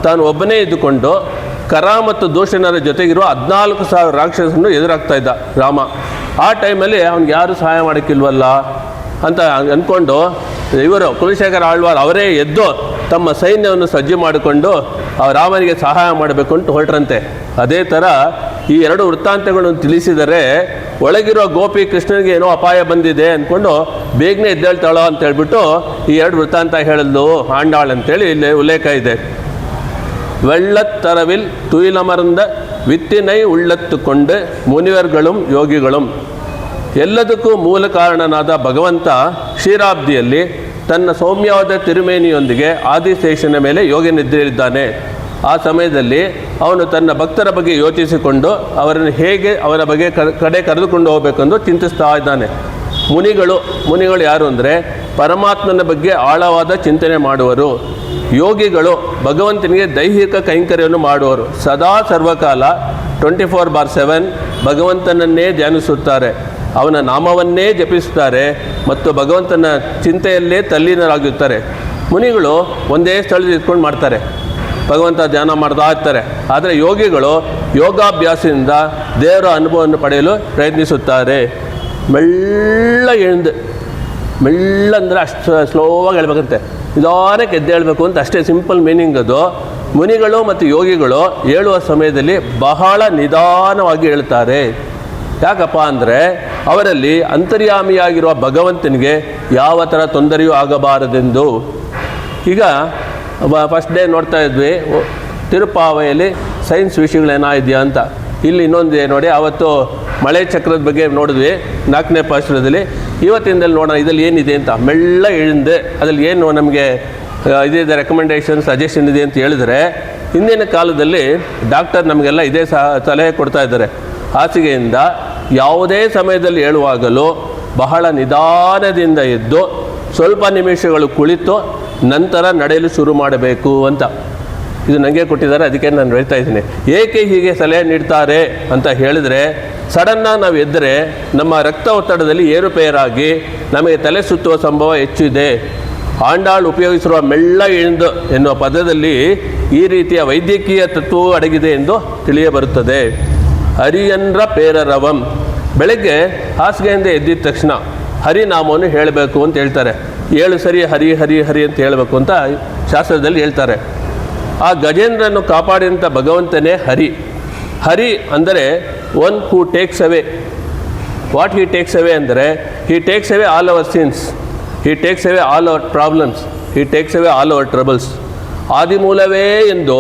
ತಾನು ಒಬ್ಬನೇ ಇದ್ದುಕೊಂಡು ಕರ ಮತ್ತು ದೂಷಣರ ಜೊತೆಗಿರುವ 14,000 ರಾಕ್ಷಸನ್ನು ಎದುರಾಗ್ತಾ ಇದ್ದ ರಾಮ. ಆ ಟೈಮಲ್ಲಿ ಅವ್ನಿಗೆ ಯಾರು ಸಹಾಯ ಮಾಡೋಕ್ಕಿಲ್ವಲ್ಲ ಅಂತ ಅಂದ್ಕೊಂಡು ಇವರು ಕುಲಶೇಖರ ಆಳ್ವಾರ್ ಅವರೇ ಎದ್ದು ತಮ್ಮ ಸೈನ್ಯವನ್ನು ಸಜ್ಜು ಮಾಡಿಕೊಂಡು ರಾಮನಿಗೆ ಸಹಾಯ ಮಾಡಬೇಕು ಅಂತ ಹೊರಟ್ರಂತೆ. ಅದೇ ಥರ ಈ 2 ವೃತ್ತಾಂತಗಳನ್ನು ತಿಳಿಸಿದರೆ ಒಳಗಿರೋ ಗೋಪಿ ಕೃಷ್ಣನಿಗೆ ಏನೋ ಅಪಾಯ ಬಂದಿದೆ ಅಂದ್ಕೊಂಡು ಬೇಗನೆ ಎದ್ದೇಳ್ತಾಳೋ ಅಂತ ಹೇಳ್ಬಿಟ್ಟು ಈ 2 ವೃತ್ತಾಂತ ಹೇಳಲು ಆಂಡಾಳ್ ಅಂತೇಳಿ ಇಲ್ಲಿ ಉಲ್ಲೇಖ ಇದೆ. வெள்ளத்தரவில் துயிலமர்ந்த வித்தினை உள்ளத்துக்கொண்டு ಮುನಿವರ್ಗಳು ಯೋಗಿಗಳು. ಎಲ್ಲದಕ್ಕೂ ಮೂಲ ಕಾರಣನಾದ ಭಗವಂತ ಕ್ಷೀರಾಬ್ದಿಯಲ್ಲಿ ತನ್ನ ಸೌಮ್ಯವಾದ ತಿರುಮೇನಿಯೊಂದಿಗೆ ಆದಿಶೇಷನ ಮೇಲೆ ಯೋಗಿ ನಿದ್ರೆಯಲ್ಲಿದ್ದಾನೆ. ಆ ಸಮಯದಲ್ಲಿ ಅವನು ತನ್ನ ಭಕ್ತರ ಬಗ್ಗೆ ಯೋಚಿಸಿಕೊಂಡು ಅವರನ್ನು ಹೇಗೆ ಅವರ ಬಗ್ಗೆ ಕಡೆ ಕರೆದುಕೊಂಡು ಹೋಗಬೇಕೆಂದು ಚಿಂತಿಸ್ತಾ ಇದ್ದಾನೆ. ಮುನಿಗಳು ಯಾರು ಅಂದರೆ ಪರಮಾತ್ಮನ ಬಗ್ಗೆ ಆಳವಾದ ಚಿಂತನೆ ಮಾಡುವರು. ಯೋಗಿಗಳು ಭಗವಂತನಿಗೆ ದೈಹಿಕ ಕೈಂಕರ್ಯವನ್ನು ಮಾಡುವರು. ಸದಾ ಸರ್ವಕಾಲ 24/7 ಭಗವಂತನನ್ನೇ ಧ್ಯಾನಿಸುತ್ತಾರೆ, ಅವನ ನಾಮವನ್ನೇ ಜಪಿಸುತ್ತಾರೆ ಮತ್ತು ಭಗವಂತನ ಚಿಂತೆಯಲ್ಲೇ ತಲ್ಲೀನರಾಗಿರ್ತಾರೆ. ಮುನಿಗಳು ಒಂದೇ ಸ್ಥಳದಲ್ಲಿ ಇದ್ಕೊಂಡು ಮಾಡ್ತಾರೆ, ಭಗವಂತ ಧ್ಯಾನ ಮಾಡ್ತಾ ಇರ್ತಾರೆ. ಆದರೆ ಯೋಗಿಗಳು ಯೋಗಾಭ್ಯಾಸದಿಂದ ದೇವರ ಅನುಭವವನ್ನು ಪಡೆಯಲು ಪ್ರಯತ್ನಿಸುತ್ತಾರೆ. ಮೆಲ್ಲ ಅಂದರೆ ಅಷ್ಟು ಸ್ಲೋವಾಗಿ ಹೇಳ್ಬೇಕಂತೆ, ನಿಧಾನಕ್ಕೆ ಎದ್ದು ಹೇಳಬೇಕು ಅಂತ ಅಷ್ಟೇ ಸಿಂಪಲ್ ಮೀನಿಂಗ್ ಅದು. ಮುನಿಗಳು ಮತ್ತು ಯೋಗಿಗಳು ಹೇಳುವ ಸಮಯದಲ್ಲಿ ಬಹಳ ನಿಧಾನವಾಗಿ ಹೇಳ್ತಾರೆ. ಯಾಕಪ್ಪ ಅಂದರೆ ಅವರಲ್ಲಿ ಅಂತರ್ಯಾಮಿಯಾಗಿರುವ ಭಗವಂತನಿಗೆ ಯಾವ ಥರ ತೊಂದರೆಯೂ ಆಗಬಾರದೆಂದು. ಈಗ ಫಸ್ಟ್ ಡೇ ನೋಡ್ತಾ ಇದ್ವಿ ತಿರುಪಾವೆಯಲ್ಲಿ ಸೈನ್ಸ್ ವಿಷಯಗಳೇನಾಗಿದೆಯಾ ಅಂತ. ಇಲ್ಲಿ ಇನ್ನೊಂದು ನೋಡಿ, ಆವತ್ತು ಮಳೆ ಚಕ್ರದ ಬಗ್ಗೆ ನೋಡಿದ್ವಿ 4ನೇ ಪಾಶುರದಲ್ಲಿ. ಇವತ್ತಿಂದಲ್ಲಿ ನೋಡೋಣ ಇದರಲ್ಲಿ ಏನಿದೆ ಅಂತ. ಮೆಲ್ಲ ಇಳಿಂದೆ ಅದರಲ್ಲಿ ಏನು ನಮಗೆ ಇದಿದೆ ರೆಕಮೆಂಡೇಷನ್ ಸಜೆಷನ್ ಇದೆ ಅಂತ ಹೇಳಿದ್ರೆ, ಹಿಂದಿನ ಕಾಲದಲ್ಲಿ ಡಾಕ್ಟರ್ ನಮಗೆಲ್ಲ ಇದೇ ಸಲಹೆ ಕೊಡ್ತಾ ಇದ್ದಾರೆ. ಹಾಸಿಗೆಯಿಂದ ಯಾವುದೇ ಸಮಯದಲ್ಲಿ ಹೇಳುವಾಗಲೂ ಬಹಳ ನಿಧಾನದಿಂದ ಎದ್ದು ಸ್ವಲ್ಪ ನಿಮಿಷಗಳು ಕುಳಿತು ನಂತರ ನಡೆಯಲು ಶುರು ಮಾಡಬೇಕು ಅಂತ. ಇದು ನನಗೆ ಕೊಟ್ಟಿದ್ದಾರೆ, ಅದಕ್ಕೆ ನಾನು ಹೇಳ್ತಾ ಇದ್ದೀನಿ. ಏಕೆ ಹೀಗೆ ಸಲಹೆ ನೀಡ್ತಾರೆ ಅಂತ ಹೇಳಿದರೆ, ಸಡನ್ನಾಗಿ ನಾವು ಎದ್ದರೆ ನಮ್ಮ ರಕ್ತ ಒತ್ತಡದಲ್ಲಿ ಏರುಪೇರಾಗಿ ನಮಗೆ ತಲೆ ಸುತ್ತುವ ಸಂಭವ ಹೆಚ್ಚಿದೆ. ಆಂಡಾಳ್ ಉಪಯೋಗಿಸಿರುವ ಮೆಲ್ಲ ಇಳಿಂದು ಎನ್ನುವ ಪದದಲ್ಲಿ ಈ ರೀತಿಯ ವೈದ್ಯಕೀಯ ತತ್ವವೂ ಅಡಗಿದೆ ಎಂದು ತಿಳಿಯಬರುತ್ತದೆ. ಹರಿಯನ್ರ ಪೇರರವಂ, ಬೆಳಗ್ಗೆ ಹಾಸಿಗೆಯಿಂದ ಎದ್ದಿದ ತಕ್ಷಣ ಹರಿನಾಮವನ್ನು ಹೇಳಬೇಕು ಅಂತ ಹೇಳ್ತಾರೆ. 7 ಸರಿ ಹರಿ ಹರಿ ಹರಿ ಅಂತ ಹೇಳಬೇಕು ಅಂತ ಶಾಸ್ತ್ರದಲ್ಲಿ ಹೇಳ್ತಾರೆ. ಆ ಗಜೇಂದ್ರನ್ನು ಕಾಪಾಡಿದಂಥ ಭಗವಂತನೇ ಹರಿ. ಹರಿ ಅಂದರೆ one who takes away. What he takes away ಅಂದರೆ, he takes away all our sins, he takes away all our problems, he takes away all our troubles. ಆದಿಮೂಲವೇ ಎಂದು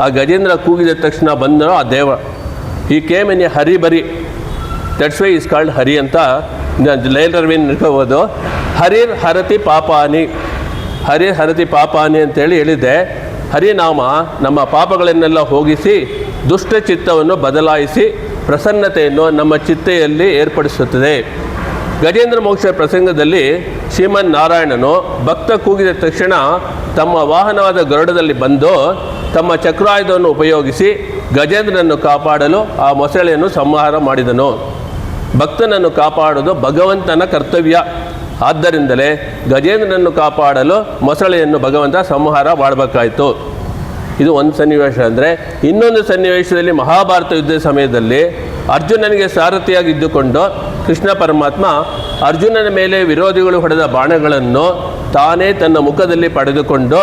ಆ ಗಜೇಂದ್ರ ಕೂಗಿದ ತಕ್ಷಣ ಬಂದನೋ ಆ ದೇವ. ಈ ಕೇಮ್ ಇನ್ ಎ ಹರಿ ಬರಿ, ದಟ್ಸ್ ವೈ ಈಸ್ ಕಾಲ್ಡ್ ಹರಿ ಅಂತ ಲೈಲರ್ವಿನ್ ಇಟ್ಕೋಬೋದು. ಹರಿರ್ ಹರತಿ ಪಾಪಾನಿ, ಹರಿರ್ ಹರತಿ ಪಾಪಾನಿ ಅಂತೇಳಿ ಹೇಳಿದೆ. ಹರಿನಾಮ ನಮ್ಮ ಪಾಪಗಳನ್ನೆಲ್ಲ ಹೋಗಿಸಿ ದುಷ್ಟ ಚಿತ್ತವನ್ನು ಬದಲಾಯಿಸಿ ಪ್ರಸನ್ನತೆಯನ್ನು ನಮ್ಮ ಚಿತ್ತೆಯಲ್ಲಿ ಏರ್ಪಡಿಸುತ್ತದೆ. ಗಜೇಂದ್ರ ಮೋಕ್ಷ ಪ್ರಸಂಗದಲ್ಲಿ ಶ್ರೀಮನ್ ನಾರಾಯಣನು ಭಕ್ತ ಕೂಗಿದ ತಕ್ಷಣ ತಮ್ಮ ವಾಹನವಾದ ಗರುಡದಲ್ಲಿ ಬಂದು ತಮ್ಮ ಚಕ್ರಾಯುಧವನ್ನು ಉಪಯೋಗಿಸಿ ಗಜೇಂದ್ರನನ್ನು ಕಾಪಾಡಲು ಆ ಮೊಸಳೆಯನ್ನು ಸಂಹಾರ ಮಾಡಿದನು. ಭಕ್ತನನ್ನು ಕಾಪಾಡುವುದು ಭಗವಂತನ ಕರ್ತವ್ಯ. ಆದ್ದರಿಂದಲೇ ಗಜೇಂದ್ರನನ್ನು ಕಾಪಾಡಲು ಮೊಸಳೆಯನ್ನು ಭಗವಂತ ಸಂಹಾರ ಮಾಡಬೇಕಾಯಿತು. ಇದು ಒಂದು ಸನ್ನಿವೇಶ. ಅಂದರೆ ಇನ್ನೊಂದು ಸನ್ನಿವೇಶದಲ್ಲಿ ಮಹಾಭಾರತ ಯುದ್ಧದ ಸಮಯದಲ್ಲಿ ಅರ್ಜುನನಿಗೆ ಸಾರಥಿಯಾಗಿದ್ದುಕೊಂಡು ಕೃಷ್ಣ ಪರಮಾತ್ಮ ಅರ್ಜುನನ ಮೇಲೆ ವಿರೋಧಿಗಳು ಹೊಡೆದ ಬಾಣಗಳನ್ನು ತಾನೇ ತನ್ನ ಮುಖದಲ್ಲಿ ಪಡೆದುಕೊಂಡು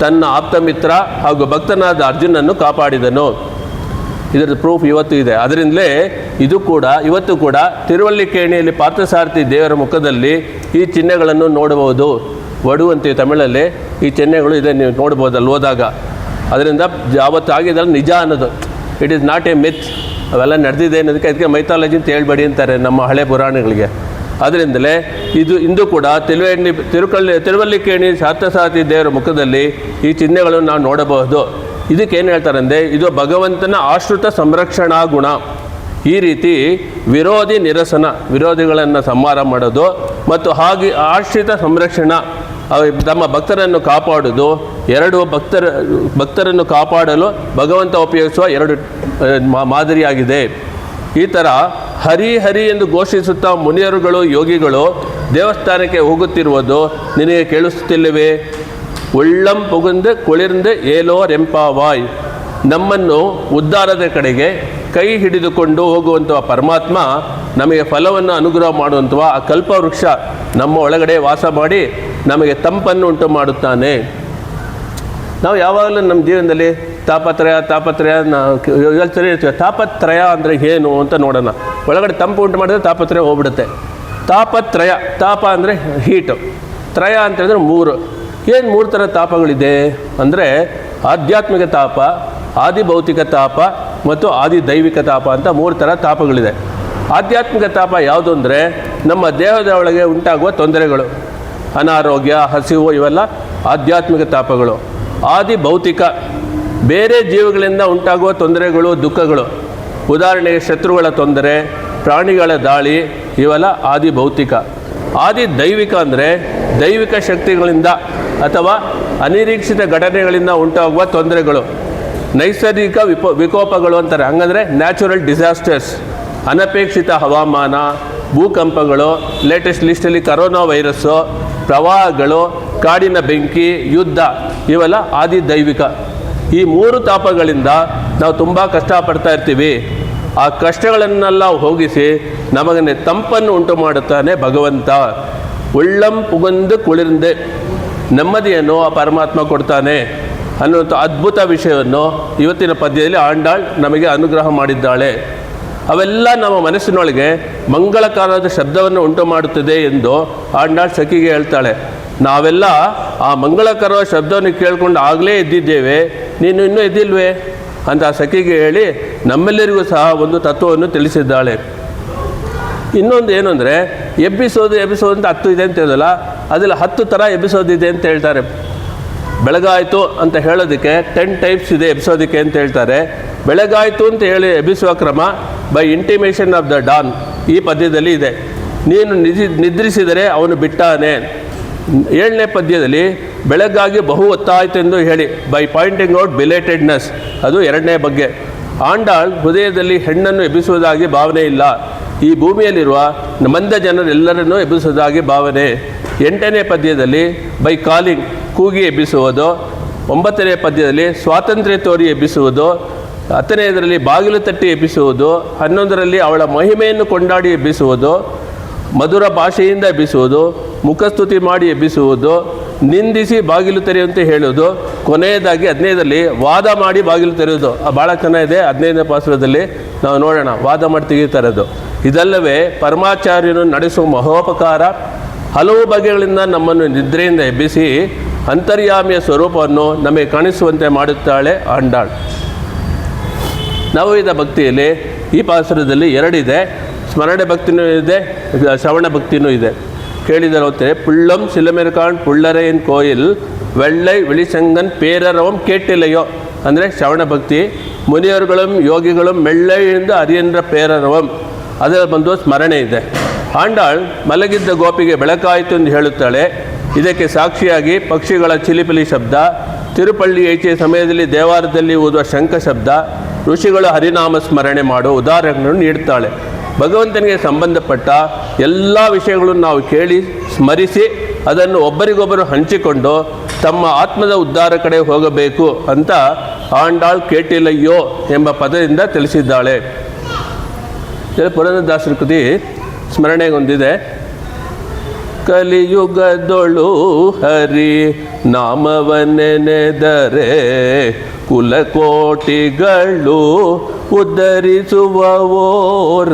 ತನ್ನ ಆಪ್ತಮಿತ್ರ ಹಾಗೂ ಭಕ್ತನಾದ ಅರ್ಜುನನ್ನು ಕಾಪಾಡಿದನು. ಇದರ ಪ್ರೂಫ್ ಇವತ್ತು ಇದೆ. ಅದರಿಂದಲೇ ಇವತ್ತು ಕೂಡ ತಿರುವಳ್ಳಿಕೇಣಿಯಲ್ಲಿ ಪಾರ್ಥಸಾರಥಿ ದೇವರ ಮುಖದಲ್ಲಿ ಈ ಚಿಹ್ನೆಗಳನ್ನು ನೋಡಬಹುದು. ವಡು ಅಂತೀವಿ ತಮಿಳಲ್ಲಿ, ಈ ಚಿಹ್ನೆಗಳು ಇದೆ, ನೀವು ನೋಡ್ಬೋದು ಅಲ್ಲಿ ಹೋದಾಗ. ಅದರಿಂದ ಯಾವತ್ತು ಆಗಿದ್ದಲ್ಲ ನಿಜ ಅನ್ನೋದು, ಇಟ್ ಈಸ್ ನಾಟ್ ಎ ಮಿತ್. ಅವೆಲ್ಲ ನಡೆದಿದೆ ಅನ್ನೋದಕ್ಕೆ ಮೈಥಾಲಜಿ ಅಂತ ಹೇಳ್ಬೇಡಿ ಅಂತಾರೆ ನಮ್ಮ ಹಳೆ ಪುರಾಣಗಳಿಗೆ. ಅದರಿಂದಲೇ ಇಂದು ಕೂಡ ತಿರುವಳ್ಳಿಕೇಣಿ ಪಾರ್ಥಸಾರಥಿ ದೇವರ ಮುಖದಲ್ಲಿ ಈ ಚಿಹ್ನೆಗಳನ್ನು ನಾವು ನೋಡಬಹುದು. ಇದಕ್ಕೇನು ಹೇಳ್ತಾರೆ ಅಂದರೆ, ಇದು ಭಗವಂತನ ಆಶ್ರಿತ ಸಂರಕ್ಷಣಾ ಗುಣ. ಈ ರೀತಿ ವಿರೋಧಿ ನಿರಸನ, ವಿರೋಧಿಗಳನ್ನು ಸಂಹಾರ ಮಾಡೋದು, ಮತ್ತು ಹಾಗೆ ಆಶ್ರಿತ ಸಂರಕ್ಷಣಾ, ತಮ್ಮ ಭಕ್ತರನ್ನು ಕಾಪಾಡೋದು. ಎರಡು ಭಕ್ತರನ್ನು ಕಾಪಾಡಲು ಭಗವಂತ ಉಪಯೋಗಿಸುವ 2 ಮಾದರಿಯಾಗಿದೆ. ಈ ಥರ ಹರಿ ಹರಿ ಎಂದು ಘೋಷಿಸುತ್ತಾ ಮುನಿಯರುಗಳು ಯೋಗಿಗಳು ದೇವಸ್ಥಾನಕ್ಕೆ ಹೋಗುತ್ತಿರುವುದು ನಿನಗೆ ಕೇಳಿಸುತ್ತಿಲ್ಲವೇ? ಉಳ್ಳಂ ಪುಗುಂದು ಕುಳಿರ್ந்து ಏಲೋರ್ ಎಂಪಾವಾಯ್. ನಮ್ಮನ್ನು ಉದ್ಧಾರದ ಕಡೆಗೆ ಕೈ ಹಿಡಿದುಕೊಂಡು ಹೋಗುವಂತಹ ಪರಮಾತ್ಮ ನಮಗೆ ಫಲವನ್ನು ಅನುಗ್ರಹ ಮಾಡುವಂತಹ ಆ ಕಲ್ಪವೃಕ್ಷ ನಮ್ಮ ಒಳಗಡೆ ವಾಸ ಮಾಡಿ ನಮಗೆ ತಂಪನ್ನು ಉಂಟು ಮಾಡುತ್ತಾನೆ. ನಾವು ಯಾವಾಗಲೂ ನಮ್ಮ ಜೀವನದಲ್ಲಿ ತಾಪತ್ರಯ ಯೋಚನೆ ಇರ್ತೀವಿ. ತಾಪತ್ರಯ ಅಂದರೆ ಏನು ಅಂತ ನೋಡೋಣ. ಒಳಗಡೆ ತಂಪು ಉಂಟು ಮಾಡಿದ್ರೆ ತಾಪತ್ರಯ ಹೋಗ್ಬಿಡುತ್ತೆ. ತಾಪತ್ರಯ, ತಾಪ ಅಂದರೆ ಹೀಟು, ತ್ರಯ ಅಂತ ಹೇಳಿದ್ರೆ 3. ಏನು 3 ಥರ ತಾಪಗಳಿದೆ ಅಂದರೆ, ಆಧ್ಯಾತ್ಮಿಕ ತಾಪ, ಆದಿಭೌತಿಕ ತಾಪ ಮತ್ತು ಆದಿದೈವಿಕ ತಾಪ ಅಂತ 3 ಥರ ತಾಪಗಳಿದೆ. ಆಧ್ಯಾತ್ಮಿಕ ತಾಪ ಯಾವುದು ಅಂದರೆ, ನಮ್ಮ ದೇಹದ ಒಳಗೆ ಉಂಟಾಗುವ ತೊಂದರೆಗಳು, ಅನಾರೋಗ್ಯ, ಹಸಿವು, ಇವೆಲ್ಲ ಆಧ್ಯಾತ್ಮಿಕ ತಾಪಗಳು. ಆದಿಭೌತಿಕ, ಬೇರೆ ಜೀವಗಳಿಂದ ಉಂಟಾಗುವ ತೊಂದರೆಗಳು, ದುಃಖಗಳು. ಉದಾಹರಣೆಗೆ ಶತ್ರುಗಳ ತೊಂದರೆ, ಪ್ರಾಣಿಗಳ ದಾಳಿ, ಇವೆಲ್ಲ ಆದಿಭೌತಿಕ. ಆದಿದೈವಿಕ ಅಂದರೆ ದೈವಿಕ ಶಕ್ತಿಗಳಿಂದ ಅಥವಾ ಅನಿರೀಕ್ಷಿತ ಘಟನೆಗಳಿಂದ ಉಂಟಾಗುವ ತೊಂದರೆಗಳು. ನೈಸರ್ಗಿಕ ವಿಕೋಪಗಳು ಅಂತಾರೆ, ಹಂಗಂದರೆ ನ್ಯಾಚುರಲ್ ಡಿಸಾಸ್ಟರ್ಸ್. ಅನಪೇಕ್ಷಿತ ಹವಾಮಾನ, ಭೂಕಂಪಗಳು, ಲೇಟೆಸ್ಟ್ ಲಿಸ್ಟಲ್ಲಿ ಕರೋನಾ ವೈರಸ್ಸು, ಪ್ರವಾಹಗಳು, ಕಾಡಿನ ಬೆಂಕಿ, ಯುದ್ಧ, ಇವೆಲ್ಲ ಆದಿ ದೈವಿಕ. ಈ 3 ತಾಪಗಳಿಂದ ನಾವು ತುಂಬ ಕಷ್ಟಪಡ್ತಾ ಇರ್ತೀವಿ. ಆ ಕಷ್ಟಗಳನ್ನೆಲ್ಲ ಹೋಗಿಸಿ ನಮಗೆ ತಂಪನ್ನು ಉಂಟು ಮಾಡುತ್ತಾನೆ ಭಗವಂತ. ಉಳ್ಳಂ ಪುಗಂದು ಕುಳಿರ್ದೆ, ನೆಮ್ಮದಿಯನ್ನು ಆ ಪರಮಾತ್ಮ ಕೊಡ್ತಾನೆ ಅನ್ನುವಂಥ ಅದ್ಭುತ ವಿಷಯವನ್ನು ಇವತ್ತಿನ ಪದ್ಯದಲ್ಲಿ ಆಂಡಾಳ್ ನಮಗೆ ಅನುಗ್ರಹ ಮಾಡಿದ್ದಾಳೆ. ಅವೆಲ್ಲ ನಮ್ಮ ಮನಸ್ಸಿನೊಳಗೆ ಮಂಗಳಕಾರದ ಶಬ್ದವನ್ನು ಉಂಟು ಮಾಡುತ್ತದೆ ಎಂದು ಆಂಡಾಳ್ ಸಖಿಗೆ ಹೇಳ್ತಾಳೆ. ನಾವೆಲ್ಲ ಆ ಮಂಗಳಕರ ಶಬ್ದವನ್ನು ಕೇಳ್ಕೊಂಡು ಆಗಲೇ ಎದ್ದಿದ್ದೇವೆ, ನೀನು ಇನ್ನೂ ಎದ್ದಿಲ್ವೇ ಅಂತ ಆ ಸಖಿಗೆ ಹೇಳಿ ನಮ್ಮೆಲ್ಲರಿಗೂ ಸಹ ಒಂದು ತತ್ವವನ್ನು ತಿಳಿಸಿದ್ದಾಳೆ. ಇನ್ನೊಂದು ಏನು ಅಂದರೆ, ಎಬ್ಬಿಸೋದು ಅಂತ 10 ಇದೆ ಅಂತ ಹೇಳೋಲ್ಲ, ಅದರಲ್ಲಿ 10 ಥರ ಎಬ್ಬಿಸೋದಿದೆ ಅಂತ ಹೇಳ್ತಾರೆ. ಬೆಳಗಾಯಿತು ಅಂತ ಹೇಳೋದಕ್ಕೆ 10 ಟೈಪ್ಸ್ ಇದೆ ಎಬ್ಬಿಸೋದಕ್ಕೆ ಅಂತ ಹೇಳ್ತಾರೆ. ಬೆಳಗಾಯಿತು ಅಂತ ಹೇಳಿ ಎಬ್ಬಿಸುವ ಕ್ರಮ by intimation of the Don ಈ ಪದ್ಯದಲ್ಲಿ ಇದೆ. ನೀನು ನಿದ್ರಿಸಿದರೆ ಅವನು ಬಿಟ್ಟಾನೆ. 7ನೇ ಪದ್ಯದಲ್ಲಿ ಬೆಳಗಾಗಿ ಬಹು ಹೊತ್ತಾಯಿತು ಎಂದು ಹೇಳಿ ಬೈ ಪಾಯಿಂಟಿಂಗ್ ಔಟ್ ಬಿಲೇಟೆಡ್ನೆಸ್, ಅದು 2ನೇ ಬಗ್ಗೆ. ಆಂಡಾಳ್ ಹೃದಯದಲ್ಲಿ ಹೆಣ್ಣನ್ನು ಎಬ್ಬಿಸುವುದಾಗಿ ಭಾವನೆ ಇಲ್ಲ, ಈ ಭೂಮಿಯಲ್ಲಿರುವ ಮಂದ ಜನರೆಲ್ಲರನ್ನೂ ಎಬ್ಬಿಸುವುದಾಗಿ ಭಾವನೆ. 8ನೇ ಪದ್ಯದಲ್ಲಿ ಬೈ ಕಾಲಿಂಗ್, ಕೂಗಿ ಎಬ್ಬಿಸುವುದು. 9ನೇ ಪದ್ಯದಲ್ಲಿ ಸ್ವಾತಂತ್ರ್ಯ ತೋರಿ ಎಬ್ಬಿಸುವುದು. 10ನೇದರಲ್ಲಿ ಬಾಗಿಲು ತಟ್ಟಿ ಎಬ್ಬಿಸುವುದು. 11ರಲ್ಲಿ ಅವಳ ಮಹಿಮೆಯನ್ನು ಕೊಂಡಾಡಿ ಎಬ್ಬಿಸುವುದು. ಮಧುರ ಭಾಷೆಯಿಂದ ಎಬ್ಬಿಸುವುದು. ಮುಖಸ್ತುತಿ ಮಾಡಿ ಎಬ್ಬಿಸುವುದು. ನಿಂದಿಸಿ ಬಾಗಿಲು ತೆರೆಯುವಂತೆ ಹೇಳುವುದು. ಕೊನೆಯದಾಗಿ 15ರಲ್ಲಿ ವಾದ ಮಾಡಿ ಬಾಗಿಲು ತೆರೆಯುವುದು. ಭಾಳ ಚೆನ್ನಾಗಿದೆ. 15ನೇ ಪಾಸುರದಲ್ಲಿ ನಾವು ನೋಡೋಣ, ವಾದ ಮಾಡಿ ತೆಗೀತಾರದು. ಇದಲ್ಲವೇ ಪರಮಾಚಾರ್ಯನು ನಡೆಸುವ ಮಹೋಪಕಾರ. ಹಲವು ಬಗೆಗಳಿಂದ ನಮ್ಮನ್ನು ನಿದ್ರೆಯಿಂದ ಎಬ್ಬಿಸಿ ಅಂತರ್ಯಾಮಿಯ ಸ್ವರೂಪವನ್ನು ನಮಗೆ ಕಾಣಿಸುವಂತೆ ಮಾಡುತ್ತಾಳೆ ಆಂಡಾಳ್. ನವವಿಧ ಭಕ್ತಿಯಲ್ಲಿ ಈ ಪಾಸುರದಲ್ಲಿ 2 ಇದೆ. ಸ್ಮರಣೆ ಭಕ್ತಿನೂ ಇದೆ, ಶ್ರವಣ ಭಕ್ತಿನೂ ಇದೆ. ಕೇಳಿದರಂತೆ ಪುಳ್ಳಂ ಸಿಲಮೆರ್ಕಾಂಡ್ ಪುಳ್ಳರೆಯನ್ ಕೋಯಿಲ್ வெள்ளை வெளிச்சங்கன் பேரரவம் கேட்டிலையೋ ಅಂದರೆ ಶ್ರವಣ ಭಕ್ತಿ. ಮುನಿಯರುಗಳಂ ಯೋಗಿಗಳಂ ಮೆಳ್ಳೆಯಿಂದ ಅರಿಯಂದ್ರ ಪೇರರವಂ, ಅದರಲ್ಲಿ ಬಂದು ಸ್ಮರಣೆ ಇದೆ. ಆಂಡಾಳ್ ಮಲಗಿದ್ದ ಗೋಪಿಗೆ ಬೆಳಕಾಯಿತು ಎಂದು ಹೇಳುತ್ತಾಳೆ. ಇದಕ್ಕೆ ಸಾಕ್ಷಿಯಾಗಿ ಪಕ್ಷಿಗಳ ಚಿಲಿಪಿಲಿ ಶಬ್ದ, ತಿರುಪಳ್ಳಿ ಏಚೆ ಸಮಯದಲ್ಲಿ ದೇವಾಲಯದಲ್ಲಿ ಓದುವ ಶಂಖ ಶಬ್ದ, ಋಷಿಗಳು ಹರಿನಾಮ ಸ್ಮರಣೆ ಮಾಡುವ ಉದಾಹರಣೆಗಳನ್ನು ನೀಡುತ್ತಾಳೆ. ಭಗವಂತನಿಗೆ ಸಂಬಂಧಪಟ್ಟ ಎಲ್ಲ ವಿಷಯಗಳನ್ನು ನಾವು ಕೇಳಿ ಸ್ಮರಿಸಿ ಅದನ್ನು ಒಬ್ಬರಿಗೊಬ್ಬರು ಹಂಚಿಕೊಂಡು ತಮ್ಮ ಆತ್ಮದ ಉದ್ಧಾರ ಕಡೆ ಹೋಗಬೇಕು ಅಂತ ಆಂಡಾಳ್ ಕೇಟಿಲಯ್ಯೋ ಎಂಬ ಪದದಿಂದ ತಿಳಿಸಿದ್ದಾಳೆ. ಪುರಂದರದಾಸರ ಕೃತಿ ಸ್ಮರಣೆಗೊಂದಿದೆ. ಕಲಿಯುಗದೊಳು ಹರಿ ನಾಮವನ್ನೆನೆದರೆ ಕುಲಕೋಟಿಗಳು ಉದ್ಧರಿಸುವವೋ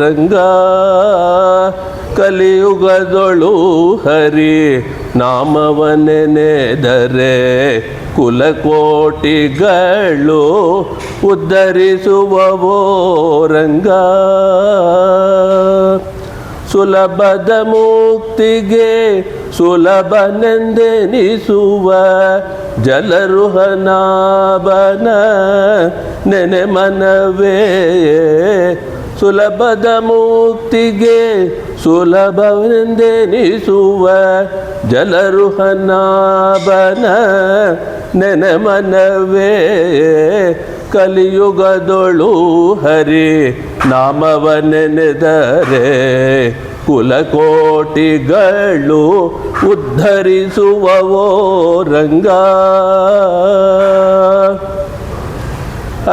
ರಂಗ. ಕಲಿಯುಗದೊಳು ಹರಿ ನಾಮವನ್ನೆನೆದರೆ ಕುಲಕೋಟಿಗಳು ಉದ್ಧರಿಸುವವೋ ರಂಗ. ಸುಲಭದ ಮುಕ್ತಿಗೆ ಸುಲಭನೆಂದೆನಿಸುವ ಜಲರುಹನಾಭನ ನೆನೆ ಮನವೇ. ಸುಲಭದ ಮುಕ್ತಿಗೆ ಸುಲಭವೆಂದೆನಿಸುವ ಜಲರುಹನಾಭನ ನೆನೆ ಮನವೇ. ಕಲಿಯುಗದೊಳು ಹರಿ ನಾಮವನೆನೆದರೆ ಕುಲಕೋಟಿಗಳು ಉದ್ಧರಿಸುವವೋ ರಂಗ.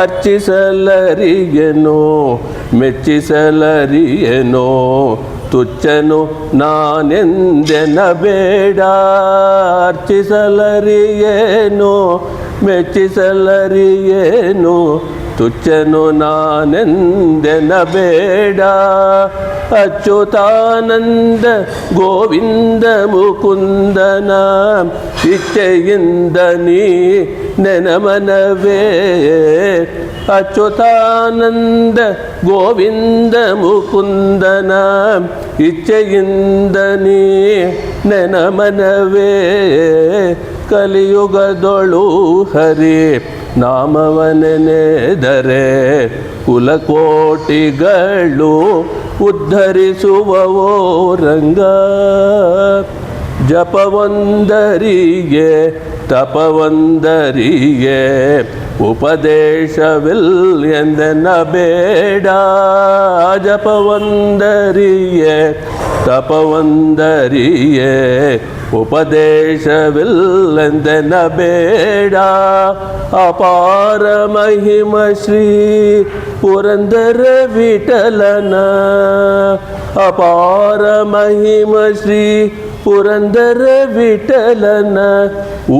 ಅರ್ಚಿಸಲರಿಯೇನೋ ಮೆಚ್ಚಿಸಲರಿಯೇನೋ ತುಚ್ಚನು ನಾನೆಂದೆನಬೇಡ. ಅರ್ಚಿಸಲರಿಯೇನೋ ಮೆಚ್ಚಿಸಲರಿಯೇನೋ ತುಚ್ಚನು ನಾನೆಂದೆನಬೇಡ. ಅಚ್ಯುತಾನಂದ ಗೋವಿಂದ ಮುಕುಂದನ ಇಚ್ಛೆಯಿಂದ ನೀ ನೆನಮನವೇ. ಅಚ್ಯುತಾನಂದ ಗೋವಿಂದ ಮುಕುಂದನ ಇಚ್ಛೆಯಿಂದ ನೀ ನೆನಮನವೇ. ಕಲಿಯುಗದೊಳು ಹರಿ ನಾಮವನೆನೆದರೆ ಕುಲಕೋಟಿಗಳು ಉದ್ಧರಿಸುವವೋ ರಂಗ. ಜಪವೊಂದರಿಗೆ ತಪವೊಂದರಿಗೆ ಉಪದೇಶವಿಲ್ಲೆಂದೆನ್ನ ಬೇಡ ಜಪವಂದರಿಯೇ ತಪವಂದರಿಯೇ ಉಪದೇಶವಿಲ್ಲೆಂದೆನ್ನ ಬೇಡ ಅಪಾರ ಮಹಿಮ ಶ್ರೀ ಪುರಂದರ ವಿಠಲನ ಅಪಾರ ಮಹಿಮ ಶ್ರೀ ಪುರಂದರ ವಿಠಲನ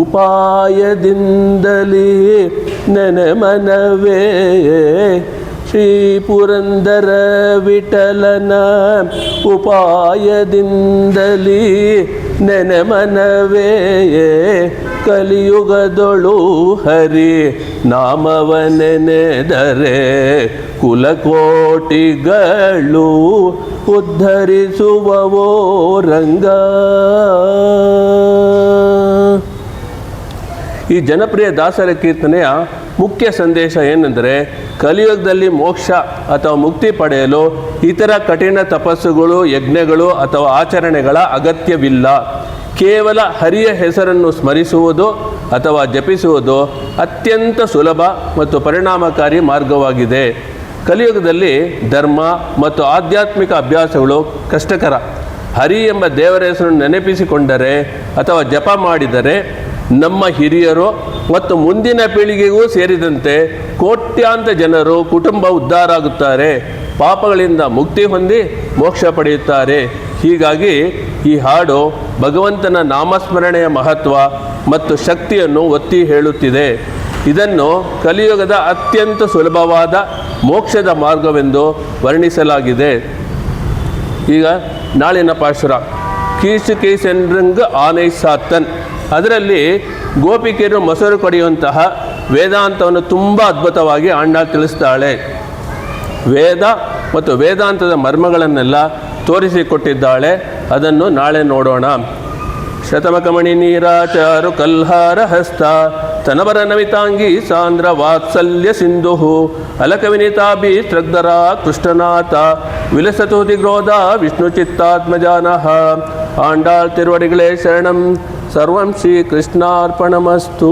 ಉಪಾಯದಿಂದಲೇ ನನ್ನ ಮನವೇ ಶ್ರೀ ಪುರಂದರ ವಿಠಲನ ಉಪಾಯದಿಂದಲೇ ನನ್ನ ಮನವೇ ಕಲಿಯುಗದೊಳು ಹರಿ ನಾಮವನೆನೆದರೆ ಕುಲಕೋಟಿಗಳು ಉದ್ಧರಿಸುವವೋ ರಂಗ. ಈ ಜನಪ್ರಿಯ ದಾಸರ ಕೀರ್ತನೆಯ ಮುಖ್ಯ ಸಂದೇಶ ಏನೆಂದರೆ, ಕಲಿಯುಗದಲ್ಲಿ ಮೋಕ್ಷ ಅಥವಾ ಮುಕ್ತಿ ಪಡೆಯಲು ಇತರ ಕಠಿಣ ತಪಸ್ಸುಗಳು, ಯಜ್ಞಗಳು ಅಥವಾ ಆಚರಣೆಗಳ ಅಗತ್ಯವಿಲ್ಲ. ಕೇವಲ ಹರಿಯ ಹೆಸರನ್ನು ಸ್ಮರಿಸುವುದು ಅಥವಾ ಜಪಿಸುವುದು ಅತ್ಯಂತ ಸುಲಭ ಮತ್ತು ಪರಿಣಾಮಕಾರಿ ಮಾರ್ಗವಾಗಿದೆ. ಕಲಿಯುಗದಲ್ಲಿ ಧರ್ಮ ಮತ್ತು ಆಧ್ಯಾತ್ಮಿಕ ಅಭ್ಯಾಸಗಳು ಕಷ್ಟಕರ. ಹರಿ ಎಂಬ ದೇವರ ಹೆಸರನ್ನು ನೆನಪಿಸಿಕೊಂಡರೆ ಅಥವಾ ಜಪ ಮಾಡಿದರೆ ನಮ್ಮ ಹಿರಿಯರು ಮತ್ತು ಮುಂದಿನ ಪೀಳಿಗೆಗೂ ಸೇರಿದಂತೆ ಕೋಟ್ಯಾಂತರ ಜನರು ಕುಟುಂಬ ಉದ್ಧಾರ ಆಗುತ್ತಾರೆ, ಪಾಪಗಳಿಂದ ಮುಕ್ತಿ ಹೊಂದಿ ಮೋಕ್ಷ ಪಡೆಯುತ್ತಾರೆ. ಹೀಗಾಗಿ ಈ ಹಾಡು ಭಗವಂತನ ನಾಮಸ್ಮರಣೆಯ ಮಹತ್ವ ಮತ್ತು ಶಕ್ತಿಯನ್ನು ಒತ್ತಿ ಹೇಳುತ್ತಿದೆ. ಇದನ್ನು ಕಲಿಯುಗದ ಅತ್ಯಂತ ಸುಲಭವಾದ ಮೋಕ್ಷದ ಮಾರ್ಗವೆಂದು ವರ್ಣಿಸಲಾಗಿದೆ. ಈಗ ನಾಳಿನ ಪಾಶುರ ಕೀಸು ಕೀಸೆನ್ರಂಗ್ ಆನೈ ಸಾತನ್. ಅದರಲ್ಲಿ ಗೋಪಿಕೆಯರು ಮೊಸರು ಕಡಿಯುವಂತಹ ವೇದಾಂತವನ್ನು ತುಂಬ ಅದ್ಭುತವಾಗಿ ಆಂಡಾಳ್ ತಿಳಿಸ್ತಾಳೆ. ವೇದ ಮತ್ತು ವೇದಾಂತದ ಮರ್ಮಗಳನ್ನೆಲ್ಲ ತೋರಿಸಿಕೊಟ್ಟಿದ್ದಾಳೆ. ಅದನ್ನು ನಾಳೆ ನೋಡೋಣ. ಶತಮಕಮಣಿ ನೀರಾಚಾರು ಕಲ್ಹಾರ ಹಸ್ತ ತನವರ ನಮಿತಾಂಗಿ ಸಾಂದ್ರ ವಾತ್ಸಲ್ಯ ಸಿಂಧು ಅಲಕವಿನಿತಾಭಿ ತ್ರಗ್ಧರ ಕೃಷ್ಣನಾಥ ವಿಲಸತು ದಿಗ್ರೋಧ ವಿಷ್ಣು ಚಿತ್ತಾತ್ಮಜಾನಃ. ಆಂಡಾಳ್ ತಿರುವಡಿಗಳೇ ಶರಣಂ. ಸರ್ವಂ ಶ್ರೀ ಕೃಷ್ಣಾರ್ಪಣಮಸ್ತು.